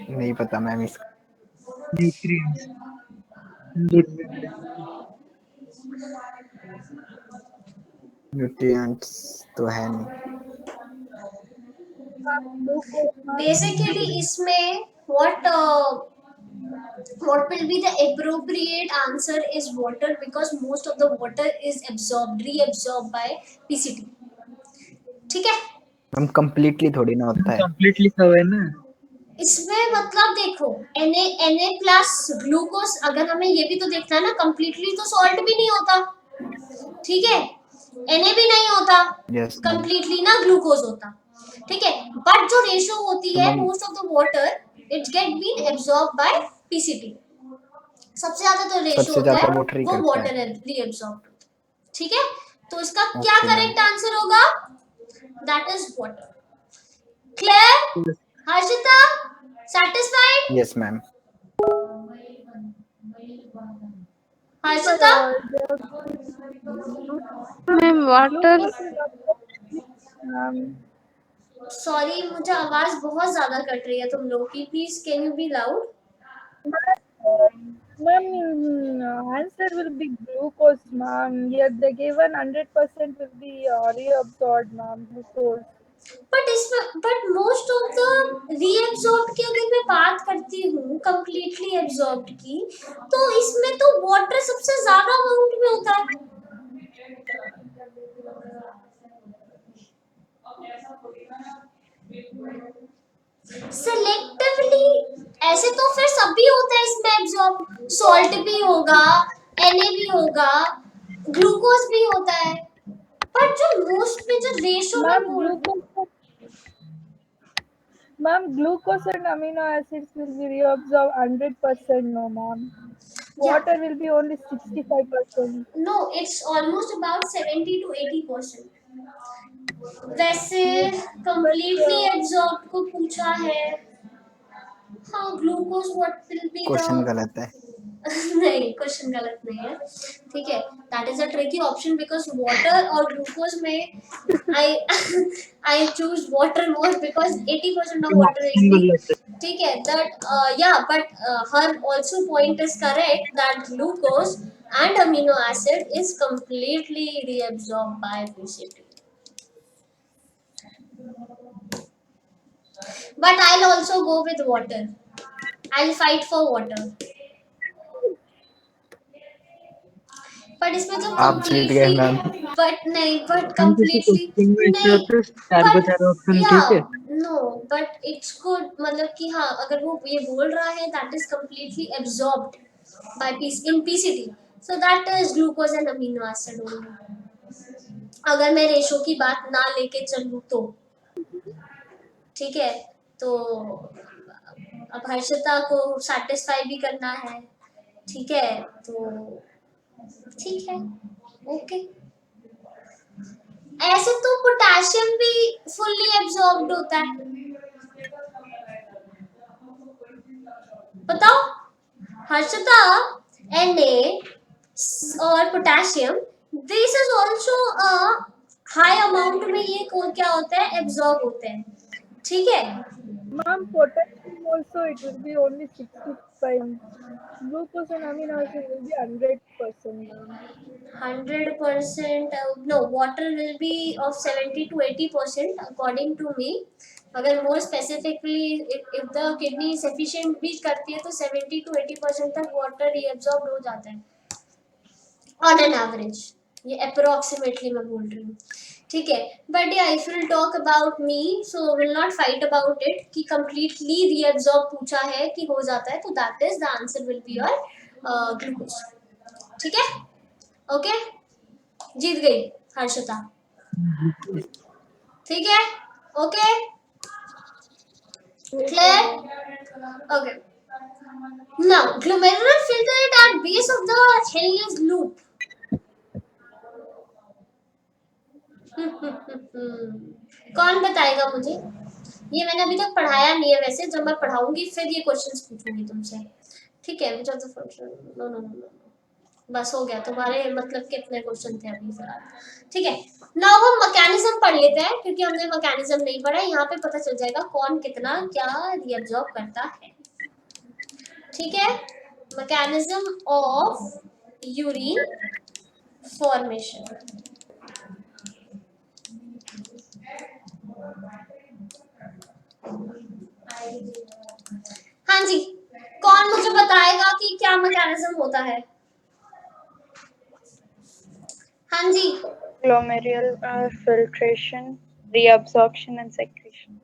नहीं पता मैम इसका। न्यूट्रिएंट्स न्यूट्रिएंट्स तो है नहीं। बेसिकली इसमें what will be the appropriate answer is water, because most of the water is reabsorbed by PCT. ठीक है? हम कंप्लीटली थोड़ी ना होता है। कंप्लीटली सब है ना इसमें मतलब देखो Na प्लस ग्लूकोज, अगर हमें ये भी तो देखना है ना, कंप्लीटली तो सॉल्ट भी नहीं होता, ठीक है, Na भी नहीं होता, यस कंप्लीटली ना ग्लूकोज होता, ठीक है, बट जो रेशो होती है most of the water it get been absorb by PCT. सबसे ज्यादा तो रेशो होता है वो वाटर रीएब्सॉर्ब, ठीक है, तो इसका क्या करेक्ट आंसर होगा? That is water. Clear? Harshita, satisfied? Yes ma'am. Harshita ma'am water sorry, मुझे आवाज बहुत ज्यादा कट रही है तुम लोग की, please can you be loud? Ma'am, answer will be glucose, ma'am. Yet the given 100% will be reabsorbed, ma'am. Glucose. But most of the reabsorb की अगर मैं बात करती हूँ कंप्लीटली एब्सॉर्ब्ड की, तो इसमें तो वाटर सबसे ज्यादा अमाउंट में होता है। सेलेक्टिवली ऐसे तो फिर सभी होता है इसमें एब्सॉर्ब, सॉल्ट भी होगा, Na भी होगा, ग्लूकोज भी होता है, पर जो मोस्ट में जो रेशो में Ma'am, glucose and amino acids will be reabsorbed 100%, no, ma'am. Water will be only 65%. No, it's almost about 70 to 80%। वैसे कंप्लीटली एब्सॉर्ब को पूछा है। हाँ, glucose what will be question the गलत है। नहीं, क्वेश्चन गलत नहीं है, ठीक है। That is a tricky option because water और ग्लूकोज में I I choose water more because 80% of water is the, ठीक है। दैट या but her also point is correct that glucose and amino acid is completely reabsorbed by PCT. But I'll also go with water. I'll fight for water. But इसमें जो आप जीत गए ma'am. but नहीं, but हम किसी completely question में ऐसे होते हैं, चार ऑप्शन ठीक है। no, but it's good, मतलब कि हाँ, अगर वो ये बोल रहा है that is completely absorbed by in PCT, so that is glucose and amino acid only। अगर मैं रेशो की बात ना लेके चलूँ तो ठीक है, तो अब हर्षिता को सेटिस्फाई भी करना है, ठीक है, तो ठीक है, ओके। ऐसे तो पोटेशियम भी फुल्ली एब्जॉर्ब्ड होता है, बताओ हर्षिता। Na और potassium, this is also high amount में ये क्या होता है, एब्जॉर्ब होते हैं, ठीक है। Ma'am, potassium also it will be only 65. Glucose and amino acid will be 100%, ma'am. 100%, no, water will be of 70 to 80% according to me। अगर more specifically if the kidney sufficient भी करती है तो 70 to 80% तक water reabsorbed हो जाता है on an average, ये approximately मैं बोल रही हूँ, ठीक है। but yeah, if we'll talk about me, so will not fight about it कि completely reabsorb पूछा है कि हो जाता है, तो that is the answer will be your glucose, ठीक है, ओके। जीत गई हर्षिता, ठीक है, okay, clear, okay. Now glomerular filtrate at base of the Henle's loop। कौन बताएगा मुझे, ये मैंने अभी तक पढ़ाया नहीं है, वैसे जब मैं पढ़ाऊंगी फिर ये क्वेश्चंस पूछूंगी तुमसे, ठीक है। Which of the function, no no no, बस हो गया, तुम्हारे मतलब कितने क्वेश्चन थे अभी फिलहाल, ठीक है। नाउ हम मैकेनिज्म पढ़ लेते हैं क्योंकि हमने मैकेनिज्म नहीं पढ़ा, यहाँ पे पता चल जाएगा कौन कितना क्या रीअब्सॉर्ब करता है, ठीक है। मैकेनिज्म ऑफ यूरिन फॉर्मेशन, हाँ जी, कौन मुझे बताएगा कि क्या मैकेनिज्म होता है, हाँ जी। glomerular filtration, reabsorption and secretion.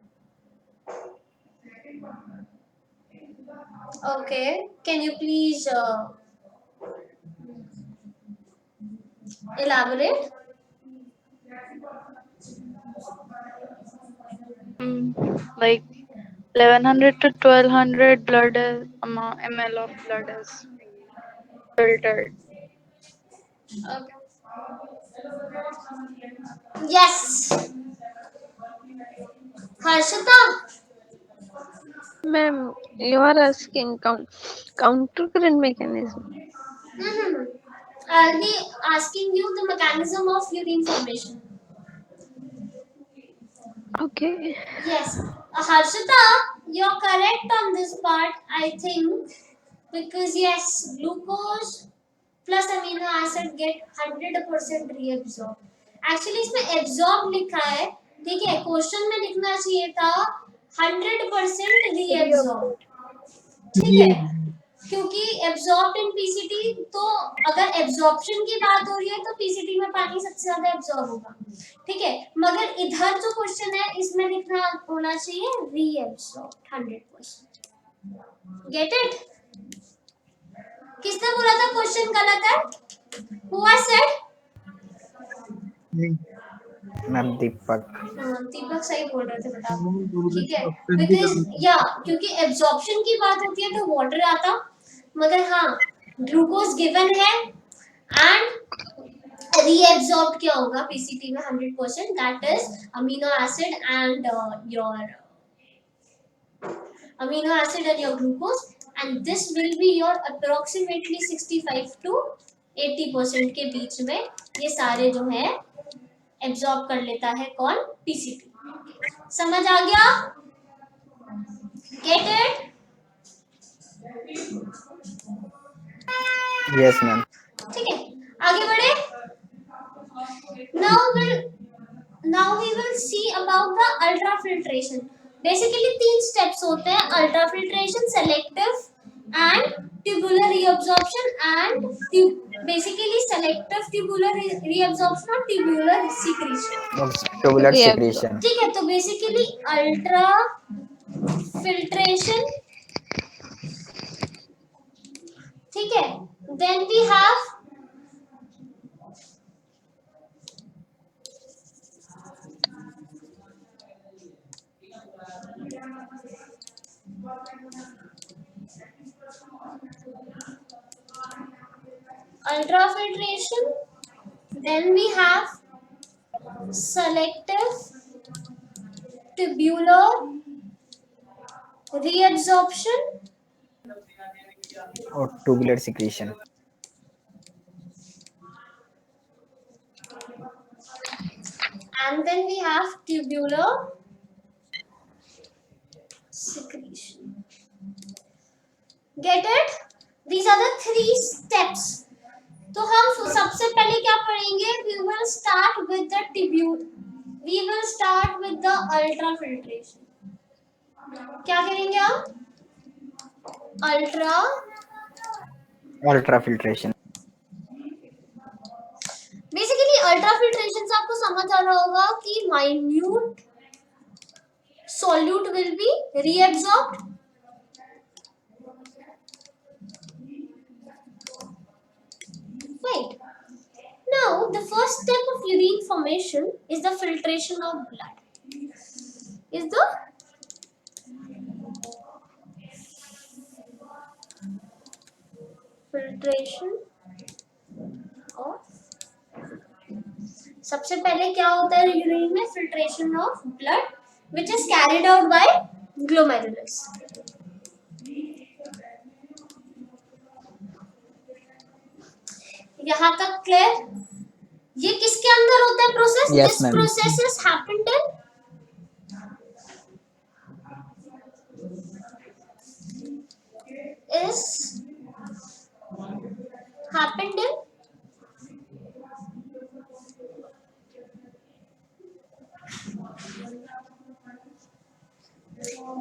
Okay, can you please elaborate? Like 1100 to 1200 blood ml of blood is filtered. Okay. Yes. Harshita, Ma'am, you are asking counter current mechanism. I'll be asking you the mechanism of urine formation. Okay. Yes, Harshita, you're correct on this part, I think, because yes, glucose plus amino acid get 100% reabsorbed. Actually इसमें absorb लिखा है, ठीक है? Question में लिखना चाहिए था 100% reabsorbed, ठीक है? क्योंकि एब्जॉर्ब इन पीसीटी, तो अगर एब्जॉर्प्शन की बात हो रही है तो पीसीटी में पानी सबसे ज्यादा एब्जॉर्ब होगा, ठीक है? मगर इधर जो क्वेश्चन है इसमें लिखना होना चाहिए रीएब्सॉर्ब 100%. Get it? किसने बोला था क्वेश्चन गलत है? Who has said? मैम दीपक। दीपक सही बोल रहे थे बेटा, ठीक है? बिकॉज या क्योंकि एब्जॉर्प्शन की बात होती है तो वाटर आता, मगर हाँ ग्लूकोज गिवन है एंड रीएब्सॉर्ब क्या होगा पीसीटी में 100%, that is amino acid and your amino acid and your glucose, and this will be your approximately 65 to 80% के बीच में ये सारे जो है एब्जॉर्ब कर लेता है कौन? पीसीटी. समझ आ गया? Get it? Yes ma'am. ठीक है, आगे बढ़े. now we will see about the ultrafiltration. Basically 3 steps होते हैं: ultrafiltration, selective and tubular reabsorption, and basically selective tubular reabsorption और ट्यूबुलर सीक्रेशन. Tubular secretion. ठीक है, तो बेसिकली अल्ट्रा फिल्ट्रेशन, ठीक है, then we have ultrafiltration, then we have selective tubular reabsorption, और tubular secretion. and then we have tubular secretion. Get it? These are the 3 steps. तो हम सबसे पहले क्या पढ़ेंगे? We will start with the tubule. We will start with the ultrafiltration. क्या करेंगे हम? अल्ट्राफिल्ट्रेशन। बेसिकली अल्ट्राफिल्ट्रेशन से आपको समझ आ रहा होगा कि minute solute will be reabsorbed. Right. Now, the first step of urine formation is the filtration of blood. Is the filtration of. सबसे पहले क्या होता है यूरिन में? Filtration of blood which is carried out by glomerulus. यहाँ तक clear? ये किसके अंदर होता है process? Yes, This ma'am. process is happened in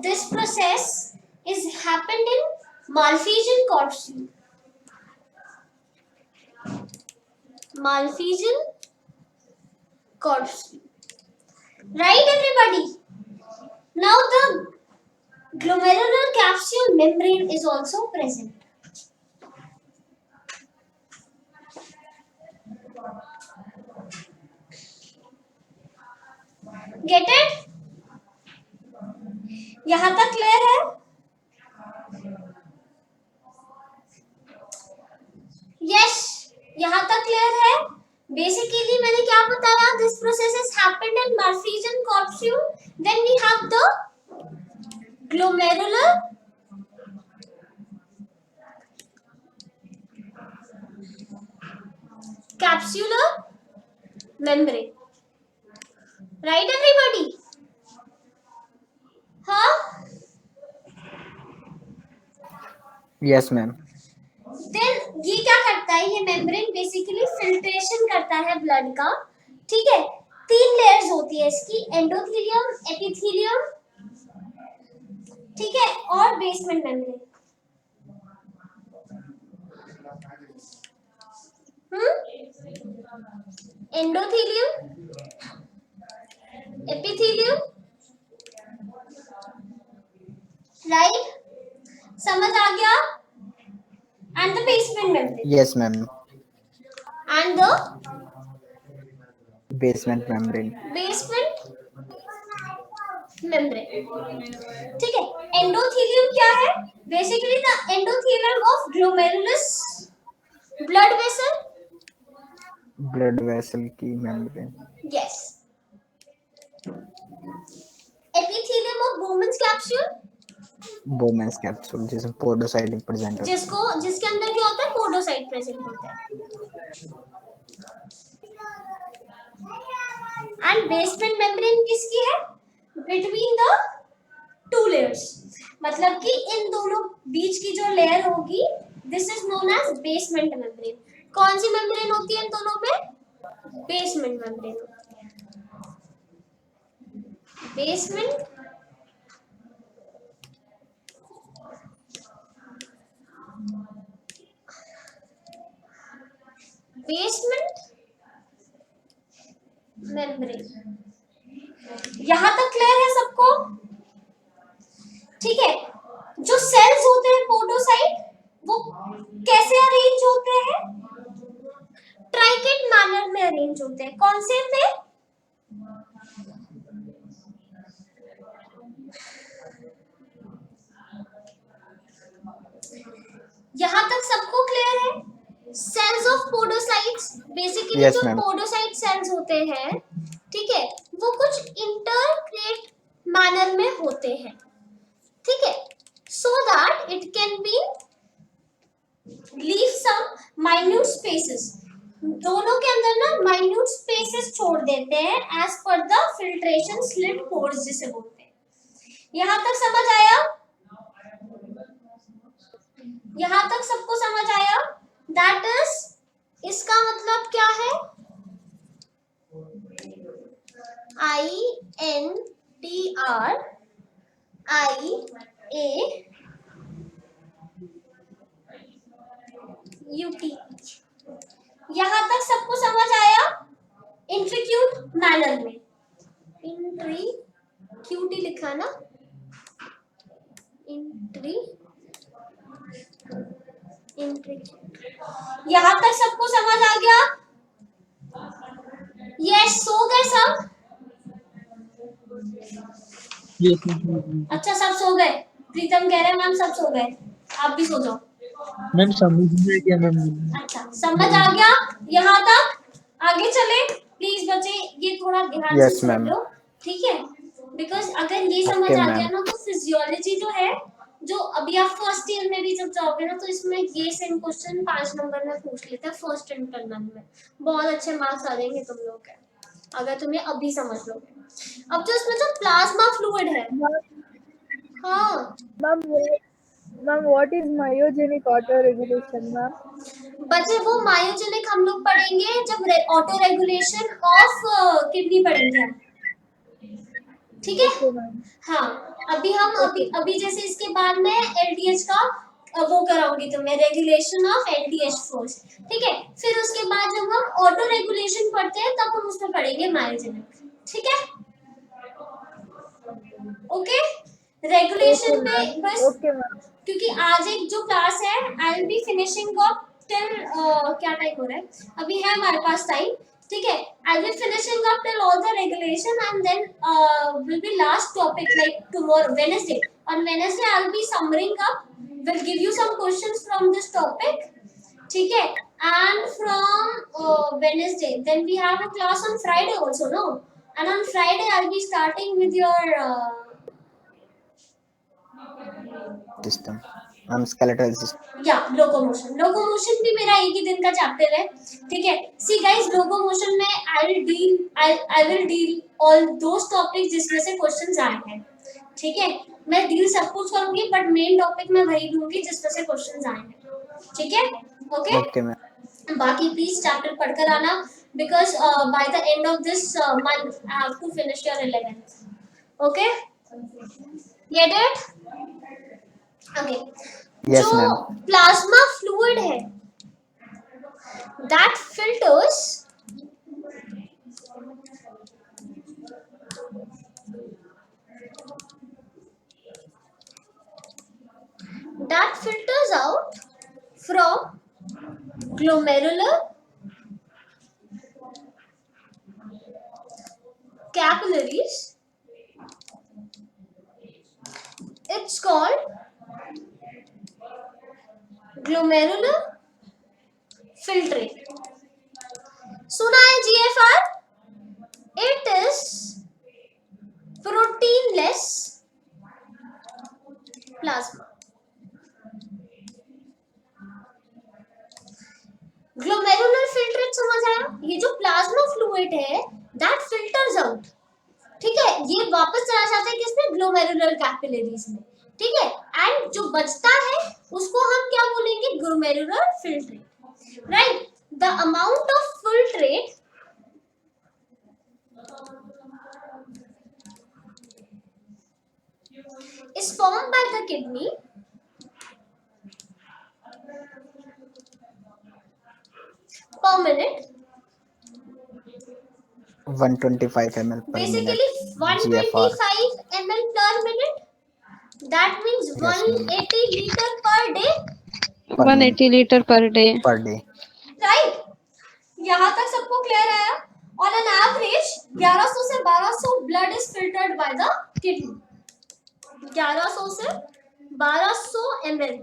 this process is happened in Malpighian capsule. Malpighian capsule. Right, everybody? Now the glomerular capsule membrane is also present. Get it? यहाँ तक clear है? Yes, यहाँ तक clear है? Basically मैंने क्या बताया? This process is happened in Malpighian capsule. Then we have the glomerular capsular membrane. Right, everybody? हाँ. Yes ma'am. Then ये क्या करता है? ये मेम्ब्रेन बेसिकली फिल्ट्रेशन करता है ब्लड का. ठीक है. 3 लेयर्स होती है इसकी, एंडोथेलियम, एपिथेलियम, ठीक है, और basement membrane. Endothelium, epithelium, right? समझ आ गया? And the basement membrane. Yes ma'am. And the basement membrane. Basement membrane. ठीक है. एंडोथेलियम क्या है? Basically the endothelium of glomerulus blood vessel. Blood vessel की membrane. Yes. Epithelium of Bowman's capsule, Bowman's capsule जिसमें podocyte present होता जिसके अंदर क्या होता है? पोडोसाइट प्रेजेंट होता है. एंड बेसमेंट मेम्ब्रेन किसकी है? Between the 2 layers. मतलब कि इन दोनों बीच की जो लेयर होगी, this is known as basement membrane. कौन सी मेम्ब्रेन होती है इन दोनों में? बेसमेंट मेम्ब्रेन होती है. Basement membrane. यहां तक क्लियर है सबको? ठीक है. जो सेल्स होते हैं पोडोसाइट, वो कैसे अरेंज होते हैं? ट्राइकेट मैनर में अरेंज होते हैं. कौन से में? यहां तक सबको क्लियर है? Cells of podocytes basically Yes, जो ma'am. पोडोसाइट सेल्स होते हैं, ठीक है, वो कुछ इंटरक्रेट मैनर में होते हैं. ठीक है. So that it can be leave some minute spaces. दोनों के अंदर ना माइन्यूट स्पेसेस छोड़ देते हैं as per the filtration slit pores जिसे बोलते हैं. यहां तक समझ आया? यहां तक सबको समझ आया? दैट इज, इसका मतलब क्या है? INTRIAUT. यहां तक सबको समझ आया? इंट्रीक्यूट मैनर में. इंट्रीक्यूट लिखा ना? यहां तक सबको समझ आ गया? यस. सो गए सब? अच्छा, सब सो गए. प्रीतम कह रहे हैं मैम सब सो गए. आप भी सो जाओ. मैम समझ में क्या मैम? अच्छा, समझ आ गया यहाँ तक? आगे चले प्लीज बच्चे, ये थोड़ा ध्यान Yes, से सुन ma'am. लो. ठीक है. बिकॉज अगर ये समझ Okay, आ ma'am. गया ना, तो फिजियोलॉजी जो है, जो अभी आप फर्स्ट ईयर में भी जब जाओगे ना, तो इसमें ये सेम क्वेश्चन 5 नंबर में पूछ लेते हैं फर्स्ट इंटरनल में. बहुत अच्छे मार्क्स आ जाएंगे तुम लोग के, अगर तुम ये अभी समझ लोगे. अब जो इसमें जो प्लाज्मा फ्लूइड है, हाँ Ma'am, what is myogenic autoregulation, ma'am? बच्चे, वो मायोजेनिक हम लोग पढ़ेंगे जब ऑटो रेगुलेशन ऑफ किडनी पढ़ेंगे हम. ठीक है. Okay, ma'am. हाँ, अभी हम अभी जैसे इसके बाद में एलडीएच का वो कराऊंगी तुम्हें, रेगुलेशन ऑफ एलडीएच फोर्स. ठीक है. फिर उसके बाद जब हम ऑटो रेगुलेशन पढ़ते हैं, तब हम उसमें पढ़ेंगे मायोजेनिक. ठीक है. ओके. रेगुलेशन पे बस, Okay, ma'am. क्योंकि आज एक जो क्लास है, I will B finishing up till क्या टाइम हो रहा है? अभी है हमारे पास टाइम. ठीक है. I will finishing up till all the regulation and then will be last topic like tomorrow Wednesday. On Wednesday I will be summing up, will give you some questions from this topic. ठीक है. And from Wednesday then we have a class on Friday also, no? And on Friday I will be starting with your system. Ma'am skeletal system. या locomotion भी मेरा एक ही दिन का chapter है, ठीक है। सी गाइस, लोकोमोशन में I will deal all those topic जिसमें से क्वेश्चंस आए हैं, ठीक है। मैं डील सब कुछ करूंगी बट मेन टॉपिक मैं वही दूंगी जिसमें से क्वेश्चंस आए हैं, ठीक है। Okay okay ma'am. बाकी प्लीज चैप्टर पढ़कर आना because by the end of this month I have to finish your 11th, okay, get it, okay. Yes, जो ma'am. प्लाज्मा फ्लूइड है that filters out from glomerular capillaries. It's called glomerular filtrate. सुना है GFR? It is proteinless plasma. Glomerular filtrate समझ आया? ये जो plasma fluid है that filters out, ठीक है, ये वापस चला जाता है किसमें? ग्लोमेरुलर कैपिलरीज में, ठीक है। एंड जो बचता है उसको हम क्या बोलेंगे? Glomerular filtrate, right. The amount of filtrate is formed by the kidney per minute, 125 ml per basically minute. 125 ml per minute. That means Yes, ma'am. 180 liter per day, 180 liter per day. Per day. right? यहाँ तक सबको clear आया? On an average 1100 से 1200 blood is filtered by the kidney. 1100 से 1200 ml,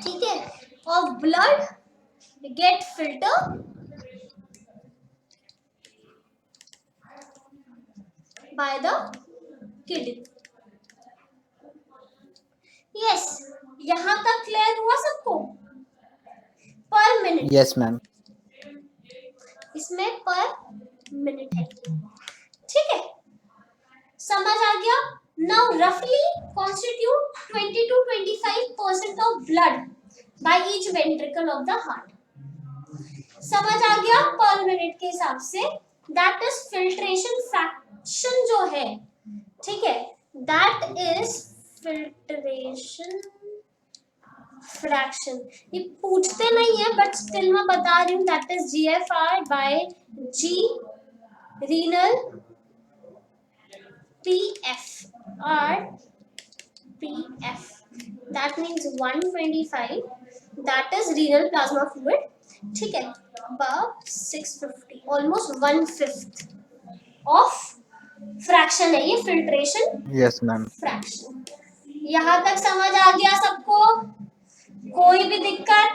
ठीक है, of blood get filtered by the kidney. Yes, यहाँ तक क्लियर हुआ सबको? पर मिनट, Yes, ma'am. इसमें पर मिनट है, ठीक है, समझ आ गया? Now roughly constitute 20 to 25% of blood by each ventricle of the heart. समझ आ गया? पर मिनट के हिसाब से that is filtration fraction जो है, ठीक है, that is filtration fraction. ये पूछते नहीं है बट स्टिल मैं बता रही हूँ, that is GFR by G renal PF or PF. That means 125. That is renal plasma fluid. ठीक है, about 650, almost 1/5 of fraction है ये filtration Yes, ma'am. fraction. यहाँ तक समझ आ गया सबको? कोई भी दिक्कत?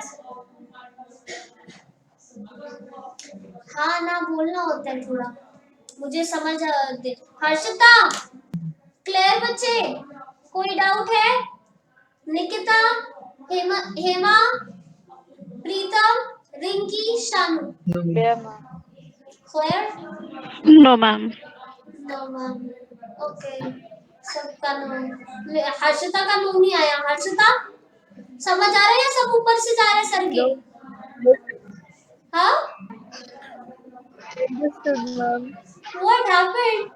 हाँ ना बोलना होता है थोड़ा, मुझे समझ दे। हर्षिता क्लियर बच्चे? कोई डाउट है? Nikita, Hema, Pritam, Rinki, Shanu, clear? No, ma'am. No ma'am, okay, सबका नो। हर्षिता का नो नहीं आया। हर्षिता समझ आ रहा है या सब ऊपर से जा रहे हैं सर के? हाँ, Understood, ma'am. what happened?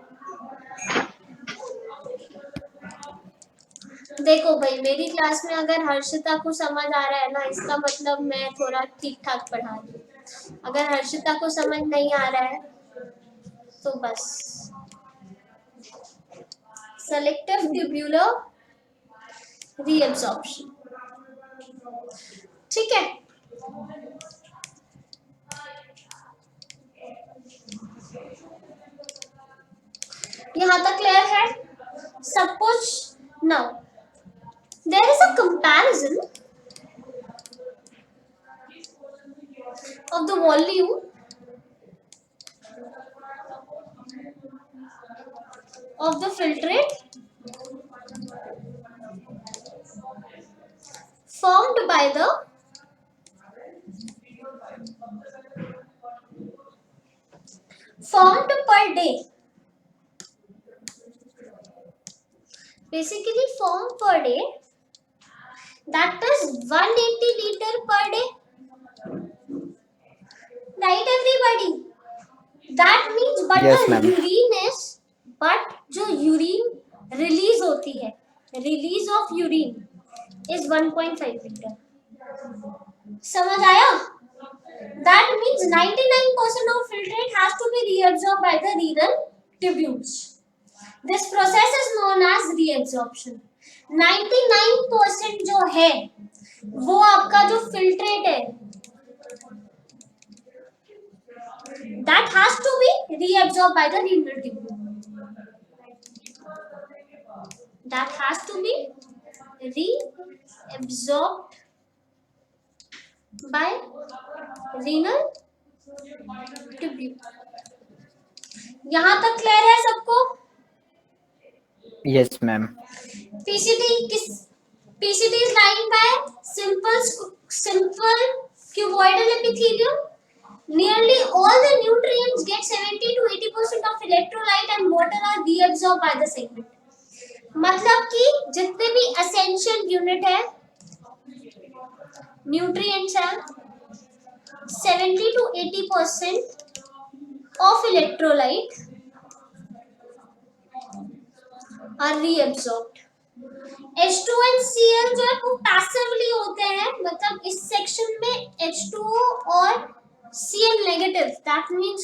देखो भाई, मेरी क्लास में अगर हर्षिता को समझ आ रहा है ना, इसका मतलब मैं थोड़ा ठीक ठाक पढ़ा रही हूँ। अगर हर्षिता को समझ नहीं आ रहा है तो बस। सेलेक्टिव ट्यूब्यूलर रीअब्सॉर्प्शन, ठीक है। यहाँ तक क्लियर है सब कुछ? Now there is a comparison of the volume of the filtrate formed by the formed per day. Basically formed per day, that is 180 liter per day, right everybody? That means but Yes, the ma'am. urine is, but जो urine release होती है, release of urine is 1.5 liter. समझ आया? That means 99% of filtrate has to be reabsorbed by the renal tubules. This process is known as reabsorption. 99% जो है वो आपका जो filtrate है, that has to be reabsorbed by the renal tubule. That has to be reabsorbed by renal tubule. यहाँ तक clear है सबको? Yes, ma'am. PCT is lined by simple cuboidal epithelium. Nearly all the nutrients get 70 to 80% of electrolyte and water are reabsorbed by the segment. मतलब कि जितने भी essential unit है, nutrients है, 70 to 80% of electrolyte are reabsorbed. H2 and Cl जो है वो passively होते हैं, मतलब इस सेक्शन में H2O और Cl negative, that means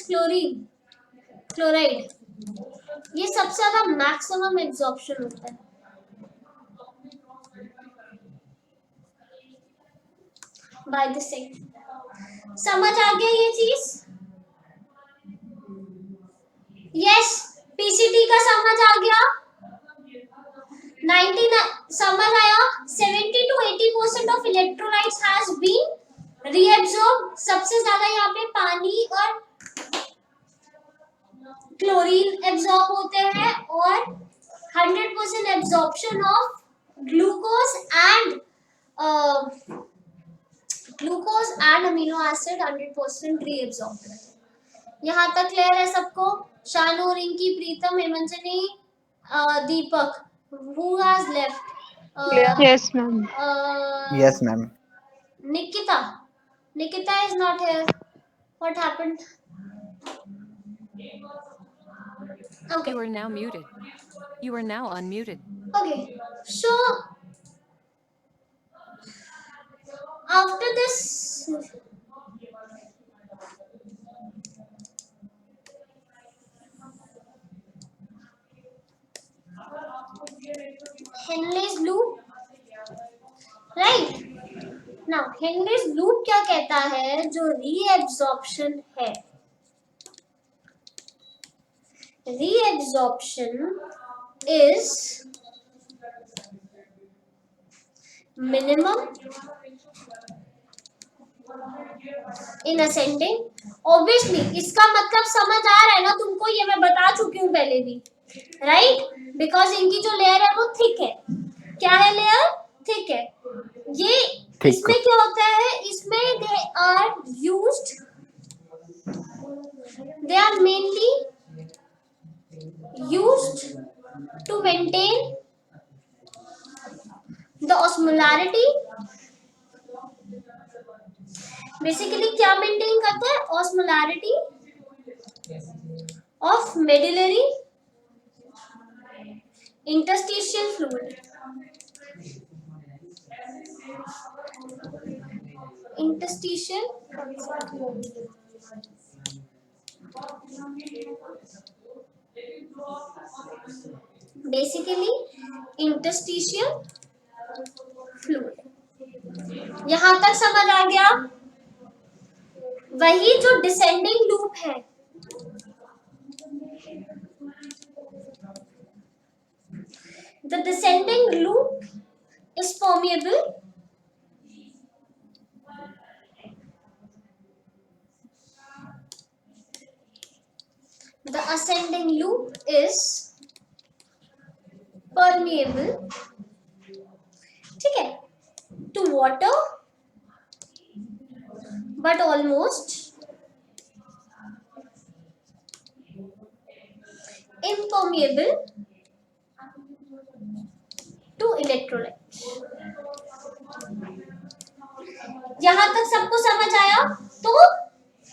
chloride, ये सबसे ज्यादा मैक्सिमम एब्जॉर्प्शन होता है बाय द सेक्शन. समझ आ गया ये चीज? यस, पीसीटी का समझ आ गया? 99 समझ आया? 70 to 80% of electrolytes has been reabsorbed. सबसे ज्यादा यहाँ पे पानी और क्लोरीन एब्जॉर्ब होते हैं और 100% absorption of glucose and amino acid 100% reabsorb. यहाँ तक क्लियर है सबको? शानू, रिंकी, प्रीतम, हेमंजनी, दीपक, who has left? Yes, ma'am. Yes, ma'am. Nikita is not here. What happened? Okay. You are now muted. You are now unmuted. Okay. So after this, Henle's loop, right? Now Henle's loop क्या कहता है? जो reabsorption है, reabsorption is minimum in ascending. Obviously इसका मतलब समझ आ रहा है ना तुमको? ये मैं बता चुकी हूँ पहले भी, राइट? बिकॉज इनकी जो लेयर है वो थिक है. क्या है लेयर? थिक है. ये इसमें क्या होता है? इसमें they are mainly used to maintain the osmolarity. Basically क्या मेंटेन करता है? Osmolarity of medullary interstitial fluid. Interstitial basically interstitial fluid. यहां तक समझ आ गया? वही जो डिसेंडिंग लूप है, the descending loop is permeable the ascending loop is permeable. ठीक है? to water, but almost impermeable to electrolytes. यहां तक सबको समझ आया? तो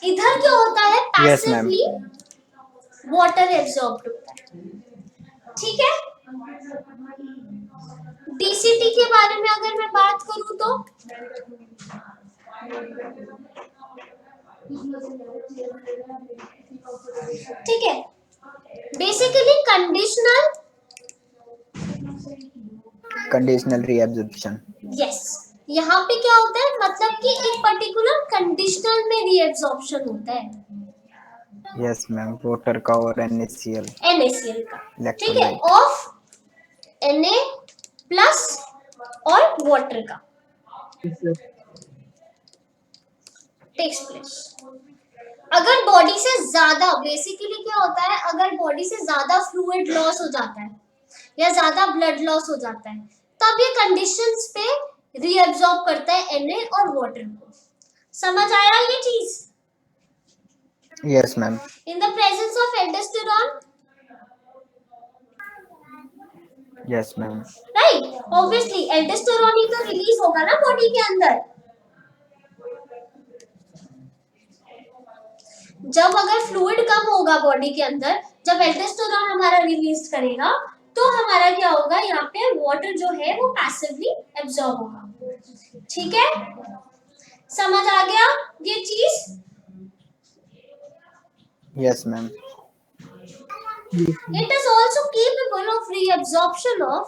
इधर क्या होता है, Yes, ma'am. Passively water absorb होता है, ठीक है। डीसीटी के बारे में अगर मैं बात करूं तो ठीक है, बेसिकली Conditional reabsorption. यस, यहाँ पे क्या होता है, मतलब कि एक पर्टिकुलर कंडीशनल में रीएब्जॉर्प्शन होता है। Yes, ma'am. Water का और NaCl. NaCl का, ठीक है, Electrolyte. ऑफ Na प्लस और वाटर का टेक्स प्लेस। अगर बॉडी से ज्यादा, बेसिकली क्या होता है, अगर बॉडी से ज्यादा फ्लूइड लॉस हो जाता है या ज्यादा ब्लड लॉस हो जाता है, तब ये कंडीशंस पे रीअब्सॉर्ब करता है Na और वाटर को। समझ आया ये चीज? Yes, ma'am. In the presence of aldosterone, Yes, ma'am. Right, obviously aldosterone ही तो रिलीज होगा ना बॉडी के अंदर। जब अगर फ्लूइड कम होगा बॉडी के अंदर, जब एल्डोस्टेरॉन हमारा रिलीज करेगा, तो हमारा क्या होगा, यहाँ पे वाटर जो है वो पैसिवली एब्जॉर्ब होगा, ठीक है। समझ आ गया ये चीज? Yes, ma'am. It is also capable of reabsorption of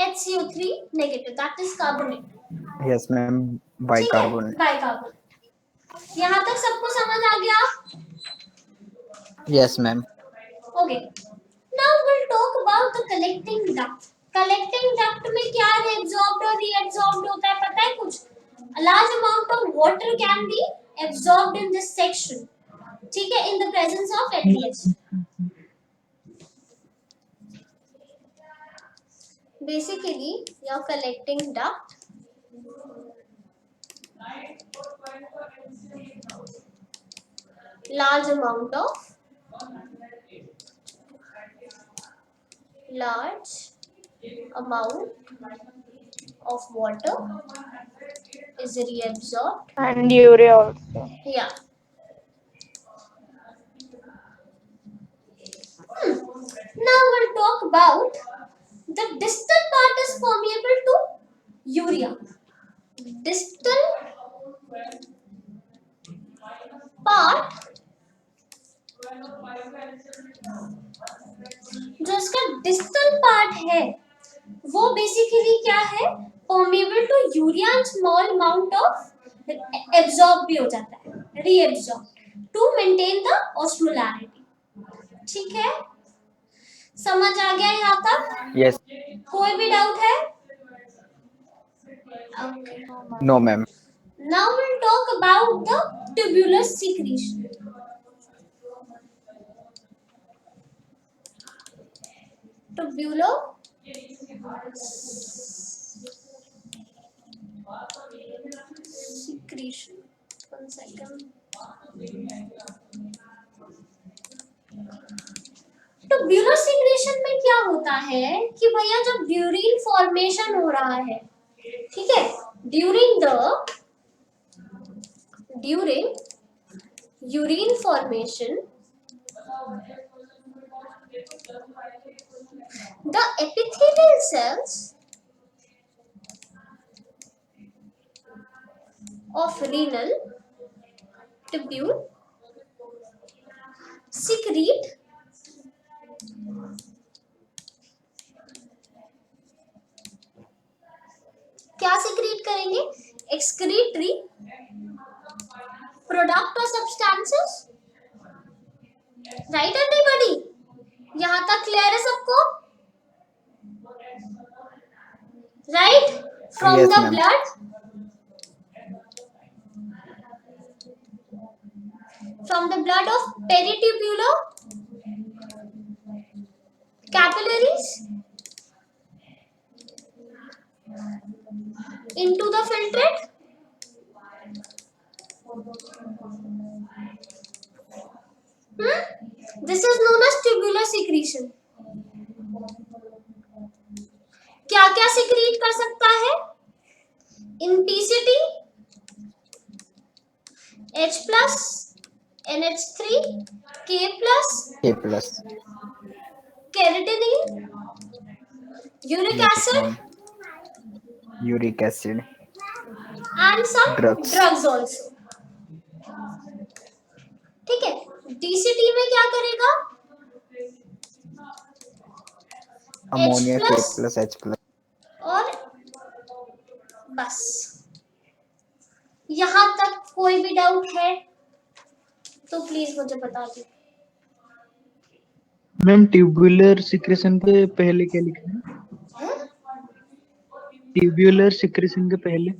HCO3 negative, that is carbonate. Yes, ma'am. Bicarbonate. Bicarbonate. यहाँ तक सबको समझ आ गया? Yes, ma'am. Okay. Now we'll talk about the collecting duct. Collecting duct में क्या reabsorbed और reabsorbed होता है, पता है कुछ? A large amount of water can be absorbed in this section, ठीक है, in the presence of ATH. Basically, your collecting duct large amount of water is reabsorbed. And urea also. Yeah. Now we'll talk about the distal part is permeable to urea. Distal part, जो इसका distal part है वो basically क्या है, permeable to urea and small amount of absorb भी हो जाता है, reabsorb to maintain the osmolarity, ठीक है। समझ आ गया यहाँ तक? Yes. कोई भी डाउट है? Okay. No, ma'am. Now we'll talk about the tubular secretion. Tubular secretion. 1 second. Tubular secretion में क्या होता है कि भैया जब ड्यूरिंग फॉर्मेशन हो रहा है, ठीक है, during urine formation, the epithelial cells of renal tubule secrete क्या secrete करेंगे, excretory product or substances, right everybody? यहाँ तक क्लियर है सबको? Right? From Yes, the ma'am. blood, from the blood of peritubular capillaries into the filtrate. This is known as tubular secretion. क्या क्या secrete कर सकता है? In PCT, H plus, NH3, K plus, K plus, keratinine, uric acid, uric acid, and some Drugs. also. ठीक है, DCT में क्या करेगा? ammonia, K plus plus, H plus. और बस यहाँ तक कोई भी डाउट है तो प्लीज मुझे बता दो। मैम ट्यूबुलर सिक्रेशन के पहले क्या लिखा है? ट्यूबुलर सिक्रेशन के पहले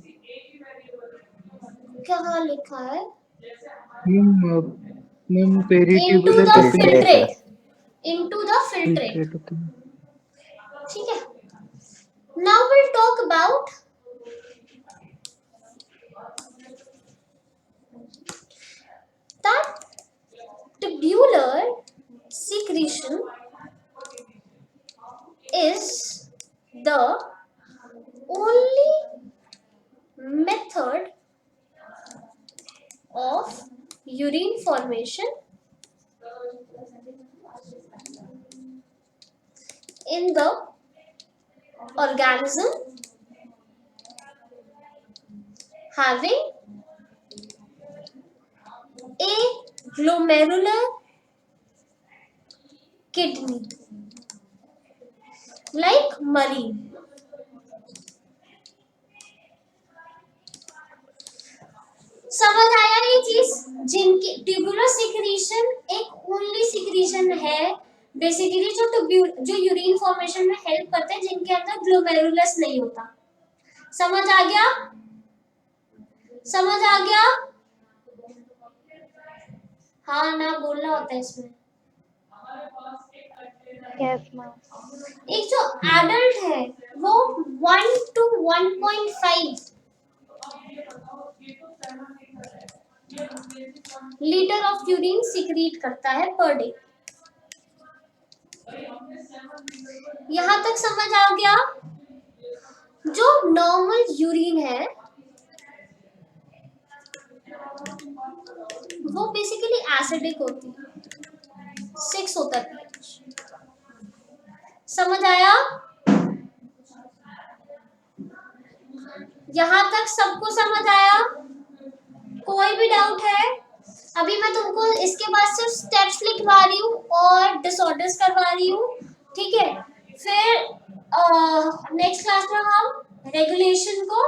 क्या लिखा है? मैम Into पेरीट्यूबुलर the के filtrate. Into the filtrate. filtrate होता है। ठीक है। Now we'll talk about that tubular secretion is the only method of urine formation in the organism having a glomerular kidney like marine. समझ आया ये चीज? जिनकी ट्यूबुलर सिक्रीशन एक ओनली सिक्रीशन है बेसिकली जो यूरिन फॉर्मेशन में हेल्प करते हैं, जिनके अंदर ग्लोमेरुलस नहीं होता। समझ आ गया? समझ आ गया? हाँ ना बोलना होता है इसमें। Yes ma'am. एक जो एडल्ट है वो 1 to 1.5 litre of urine secrete करता है पर डे। यहां तक समझ आ गया? जो नॉर्मल यूरिन है वो बेसिकली एसिडिक होती है, 6 होता है pH। समझ आया? यहां तक सबको समझ आया? कोई भी डाउट है? अभी मैं तुमको इसके बाद सिर्फ स्टेप्स लिखवा रही हूँ और डिसऑर्डर्स करवा रही हूँ, ठीक है? फिर नेक्स्ट क्लास में हम रेगुलेशन को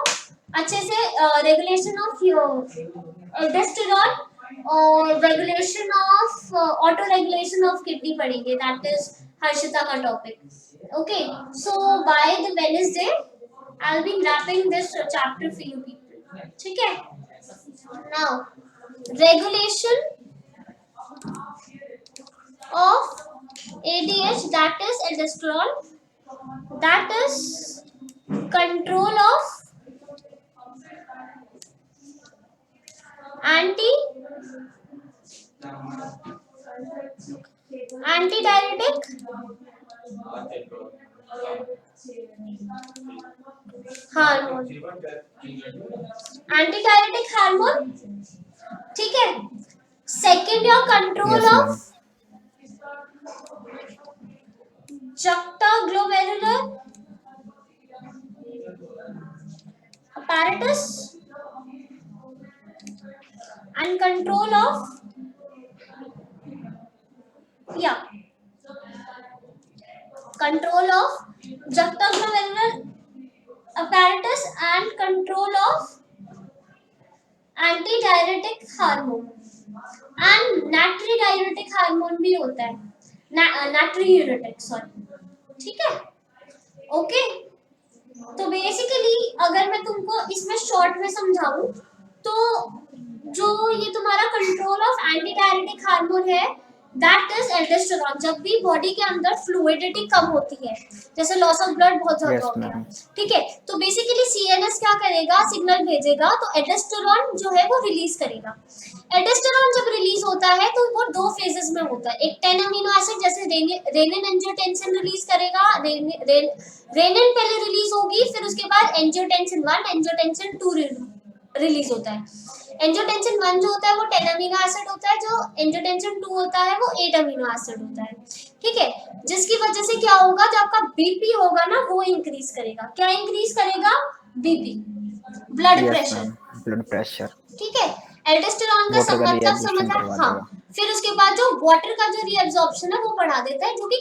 अच्छे से रेगुलेशन ऑफ एल्डोस्टेरॉन और regulation of auto regulation of kidney पढ़ेंगे। दैट इज हर्षिता का topic. Okay, so by the Wednesday I will be wrapping this chapter for you people, ठीक है? Now, regulation of ADH, that is aldosterone, that is control of antidiuretic hormone, antidiuretic hormone, ठीक है? Second your control Yes, of juxtaglomerular apparatus and control of control of juxtaglomerular apparatus and control of antidiuretic hormone and natriuretic hormone भी होता है, natriuretic sorry, ठीक है? Okay, तो basically अगर मैं तुमको इसमें शॉर्ट में समझाऊं तो जो ये तुम्हारा कंट्रोल ऑफ एंटीडायरेटिक हार्मोन है दैट इज एल्डोस्टेरॉन। जब भी बॉडी के अंदर फ्लूइडिटी कम होती है, जैसे लॉस ऑफ ब्लड बहुत ज्यादा Yes, हो गया, ma'am. ठीक है, तो बेसिकली सीएनएस क्या करेगा, सिग्नल भेजेगा, तो एल्डोस्टेरॉन जो है वो रिलीज करेगा। एल्डोस्टेरॉन जब रिलीज होता है तो वो दो फेजेस में होता है। एक 10 अमीनो एसिड जैसे रेनिन एंजियोटेंसिन रिलीज करेगा, रेनिन पहले रिलीज होगी, फिर उसके बाद एंजियोटेंसिन 1 एंजियोटेंसिन 2 रिलीज होता है। एंजियोटेंसिन 1 जो होता है वो 10 अमीनो एसिड होता है, जो एंजियोटेंसिन 2 होता है वो 8 अमीनो एसिड होता है, ठीक है, जिसकी वजह से क्या होगा, जो आपका बीपी होगा ना वो इंक्रीज करेगा। क्या इंक्रीज करेगा, BP, blood Yes, pressure, ma'am. Blood pressure. ठीक है। एल्डोस्टेरॉन का Water का मतलब reabsorption समझ करवा हाँ, देगा. फिर उसके बाद जो वाटर का जो रीअब्जॉर्प्शन है वो बढ़ा देता है, जो कि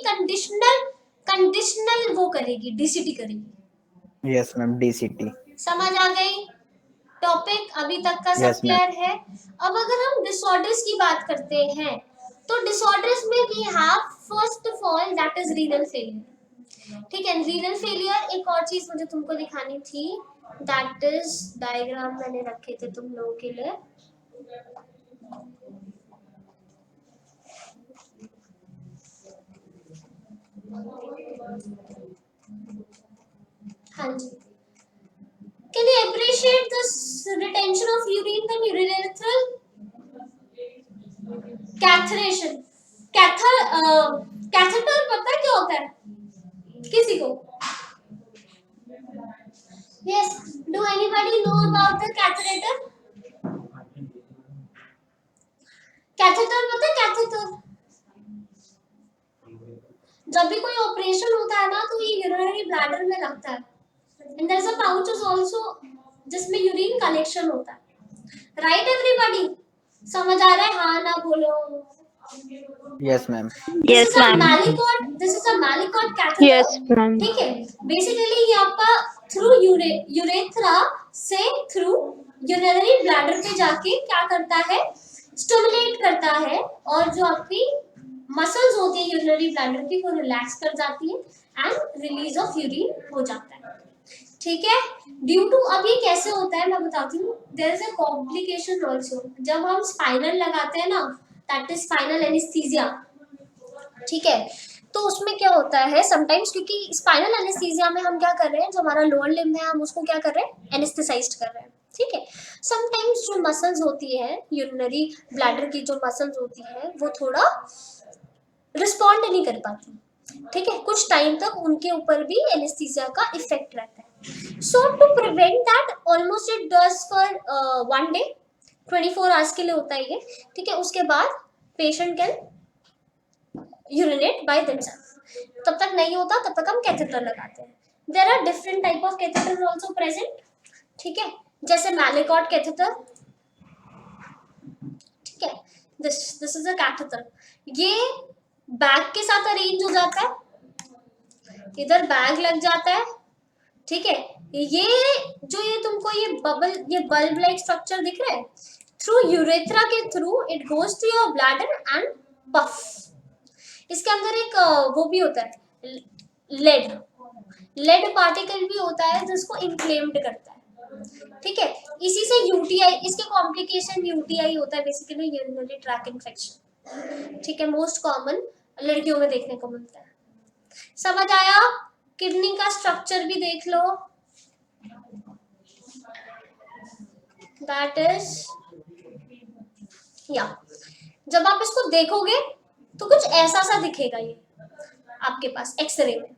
कंडीशनल वो करेगी, डीसीटी करेगी। Yes, ma'am. DCT. समझ आ गई टॉपिक, अभी तक का सब Yes, ma'am. क्लियर है। अब अगर हम डिसऑर्डर्स की बात करते हैं, तो डिसऑर्डर्स में we have first of all that is renal failure, ठीक है। रीनल फेलियर, एक और चीज मुझे तुमको दिखानी थी, दैट इज डायग्राम मैंने रखे थे तुम लोगों के लिए। हाँ जी, can you appreciate this retention of urine when urethral catheterization? Catheter पता है क्या होता है किसी को? Yes, do anybody know about the catheter? Catheter पता है, कैथेटर जब भी कोई ऑपरेशन होता है ना तो ये यूरिनरी ब्लैडर में लगता है, and there is a pouch is also जिसमें यूरिन कलेक्शन होता है, राइट एवरीबॉडी? समझ आ रहा है, हाँ ना बोलो। Yes, ma'am. Yes, ma'am. This is a Malecot catheter, Yes, ma'am. ठीक है। बेसिकली ये आपका थ्रू यूरेथ्रा से थ्रू यूरिनरी ब्लैडर पे जाके क्या करता है, स्टिमुलेट करता है, और जो आपकी मसल्स होती है यूरिनरी ब्लैडर की वो रिलैक्स कर जाती है एंड रिलीज ऑफ यूरिन हो जाता है, ठीक है। ड्यू टू, अब ये कैसे होता है मैं बताती हूँ, there is a complication also. जब हम स्पाइनल लगाते हैं ना, दैट इज स्पाइनल एनेस्थीसिया, ठीक है, तो उसमें क्या होता है समटाइम्स, क्योंकि स्पाइनल एनेस्थीसिया में हम क्या कर रहे हैं, जो हमारा लोअर लिम्ब है हम उसको क्या कर रहे हैं, एनेस्थेसाइज्ड कर रहे हैं, ठीक है। समटाइम्स जो मसल्स होती है यूरिनरी ब्लैडर की, जो मसल्स होती है वो थोड़ा रिस्पॉन्ड नहीं कर पाती, ठीक है, कुछ टाइम तक उनके ऊपर भी एनेस्थीसिया का इफेक्ट रहता है। So to prevent that, almost it does for 1 day, 24 hours के लिए होता है ये, ठीक है। उसके बाद patient can urinate by themselves, तब तक नहीं होता, तब तक हम कैथेटर लगाते हैं। There are different type of catheter also present, ठीक है, जैसे मैलिकॉट कैथेटर, ठीक है। दिस इज अ कैथेटर, ये बैग के साथ अरेंज हो जाता है, इधर बैग लग जाता है, ठीक है। ये तुमको ये बल्ब लाइक स्ट्रक्चर दिख रहा है, थ्रू यूरेथ्रा के through it goes to your bladder and puff. इसके अंदर एक वो भी होता है, लेड पार्टिकल भी होता है जिसको इन्फ्लेम्ड करता है, ठीक है। इसी से यूटीआई, इसके कॉम्प्लिकेशन यूटीआई होता है, बेसिकली यूरिनरी ट्रैक इन्फेक्शन, ठीक है, मोस्ट कॉमन लड़कियों में देखने को मिलता है। समझ आया? किडनी का स्ट्रक्चर भी देख लो, दैट इज या, जब आप इसको देखोगे तो कुछ ऐसा सा दिखेगा ये आपके पास एक्सरे में,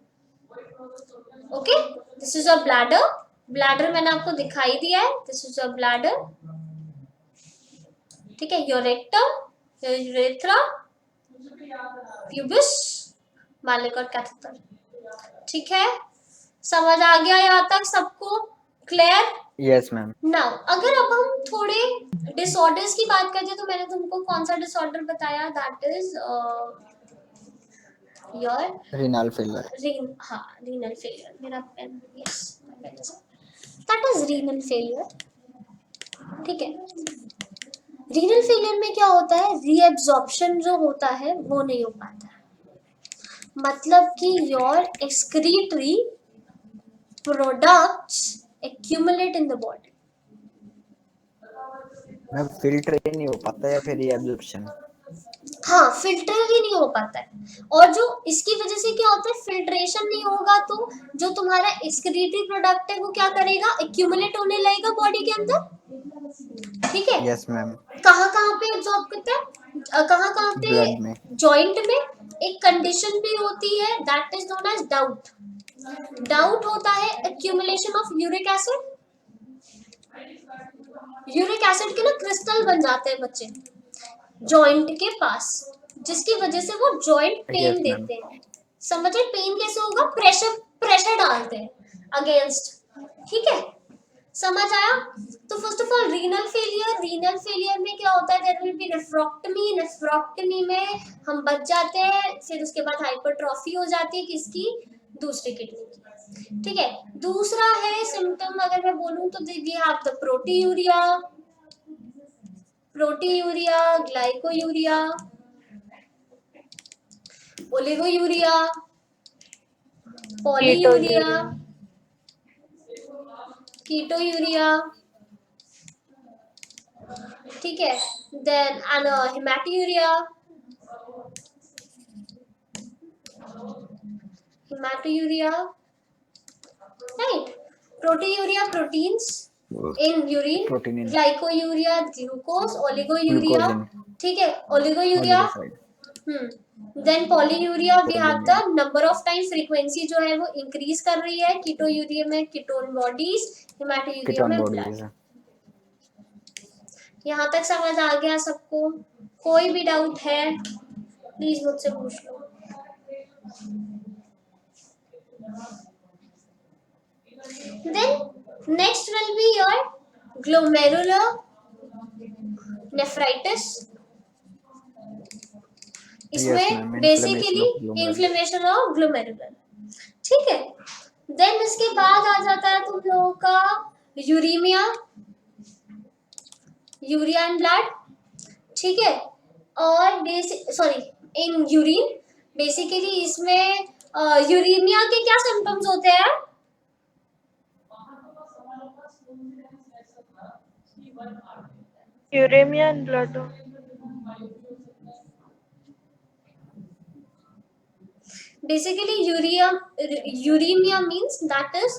okay. This is a bladder, bladder मैंने आपको दिखाई दिया है, दिस इज अ ब्लैडर, ठीक है, your rectum, urethra, pubis, Malecot catheter, ठीक है। समझ आ गया यहाँ तक सबको? क्लियर? Yes, ma'am. नाउ अगर अब हम थोड़े डिसऑर्डर्स की बात करते हैं, तो मैंने तुमको कौन सा डिसऑर्डर बताया, that is your Renal failure. Renal failure. मेरा pen, yes, that is renal failure, ठीक है। रीनल फेलियर में क्या होता है, रीएब्जॉर्प्शन जो होता है वो नहीं हो पाता है, मतलब कि your excretory products accumulate in the body, मैं फिल्टर ही नहीं हो पाता या फिर ये एब्जॉर्प्शन? हाँ, फिल्टर ही नहीं हो पाता है। और जो इसकी वजह से क्या होता है, फिल्ट्रेशन नहीं होगा तो जो तुम्हारा एक्सक्रीटरी प्रोडक्ट है वो क्या करेगा, एक्यूमुलेट होने लगेगा बॉडी के अंदर। ठीक है, यस मैम। कहाँ कहाँ पे एब्जॉर्ब करता है, कहाँ कहाँ पे, ब्लड में। जॉइंट में। एक कंडीशन भी होती है that is known as doubt. Doubt होता है accumulation of uric acid. Uric acid के ना क्रिस्टल बन जाते हैं बच्चे जॉइंट के पास, जिसकी वजह से वो जॉइंट पेन Yes, ma'am. देते हैं। समझे पेन कैसे होगा, प्रेशर डालते हैं अगेंस्ट। ठीक है, समझ आया। तो first of all renal failure में क्या होता है, देयर विल बी नेफ्रोक्टमी में हम बच जाते हैं, फिर उसके बाद हाइपरट्रॉफी हो जाती है किसकी, दूसरी किडनी की। ठीक है, दूसरा है सिम्टम अगर मैं बोलूं तो we have the proteinuria, glycosuria, oliguria, polyuria, ketonuria. ठीक है, then haematuria, right. Proteinuria proteins in urine, Protein in glycosuria glucose, oliguria. glucose in ठीक है, oliguria. oligosaccharide. Then polyuria we have the number of time, frequency जो है वो increase कर रही है। कीटोयूरिया में कीटोन बॉडीज, हेमाटोयूरिया Ketone में bodies ब्लड। है। यहाँ तक समझ आ गया सबको? कोई भी डाउट है प्लीज मुझसे पूछ लो। Then next will be your glomerular nephritis. इसमें ma'am, basically inflammation of glomerular. Inflammation of glomerular. ठीक है, देन इसके बाद आ जाता है तुम लोगों का यूरीमिया, यूरिया एंड ब्लड। ठीक है, और इन यूरिन बेसिकली इसमें यूरीमिया के क्या सिम्टम्स होते हैं? Uremia and blood. Basically uraemia means that is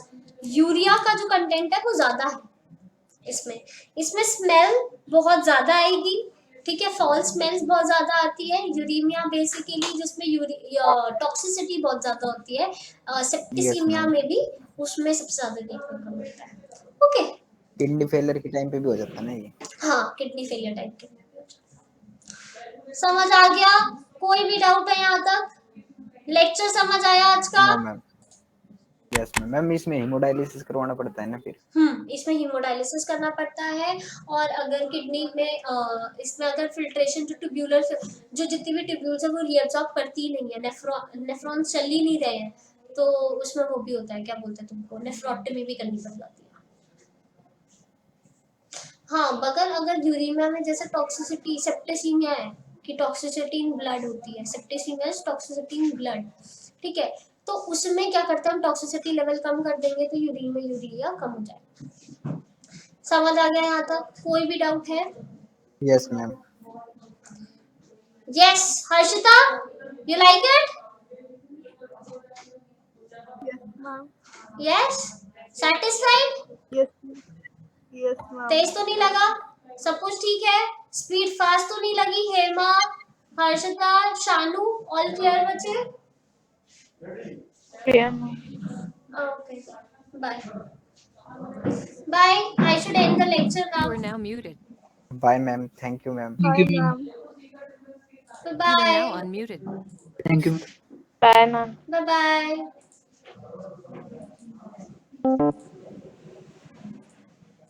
urea का जो कंटेंट है वो ज्यादा है इसमें स्मेल बहुत ज्यादा आएगी। ठीक है, फॉल स्मेल्स बहुत ज्यादा आती है। यूरीमिया बेसिकली जिसमें टॉक्सिसिटी बहुत ज्यादा होती है। Septicaemia ma'am. में भी उसमें सबसे ज्यादा देखने को मिलता है। ओके, किडनी फेलियर के टाइम पे भी हो जाता है ना ये। हाँ, किडनी फेलियर टाइप के। समझ आ गया? कोई भी डाउट है यहाँ तक? लेक्चर समझ आया आज का? No ma'am. Yes ma'am. Ma'am इसमें हीमोडायलिसिस करवाना पड़ता है ना फिर? इसमें हीमोडायलिसिस करना पड़ता है। और अगर किडनी में इसमें अगर फिल्ट्रेशन जो ट्यूब्यूलर जो जितनी भी ट्यूब्यूल्स है वो रीअब्सॉर्ब करती ही नहीं है, नेफ्रॉन्स चल ही नहीं रहे हैं, तो उसमें वो भी होता है, क्या बोलते हैं तुमको, नेफ्रोक्टमी भी करनी पड़ जाती है। हाँ, मगर अगर यूरीमिया में जैसे टॉक्सिसिटी, सेप्टिसीमिया है कि टॉक्सिसिटी इन ब्लड होती है, सेप्टिसीमिया टॉक्सिसिटी इन ब्लड। ठीक है, तो उसमें क्या करते हैं हम, टॉक्सिसिटी लेवल कम कर देंगे तो यूरिन में यूरिया कम हो जाएगा। समझ आ गया यहाँ तक? कोई भी डाउट है? Yes ma'am. Yes Harshita, you like it? Yes, satisfied? Yes, ma'am. तेज तो नहीं लगा? सब कुछ ठीक है? स्पीड फास्ट तो नहीं लगी? हेमा, हर्षिता, शानू, ऑल क्लियर बच्चे? Yeah, ma'am. Okay, bye. Bye. I should end the lecture You are now. now muted. Bye ma'am. Thank you ma'am. Thank you, ma'am. You are now Bye. unmuted. Thank you. Bye, ma'am. Bye bye.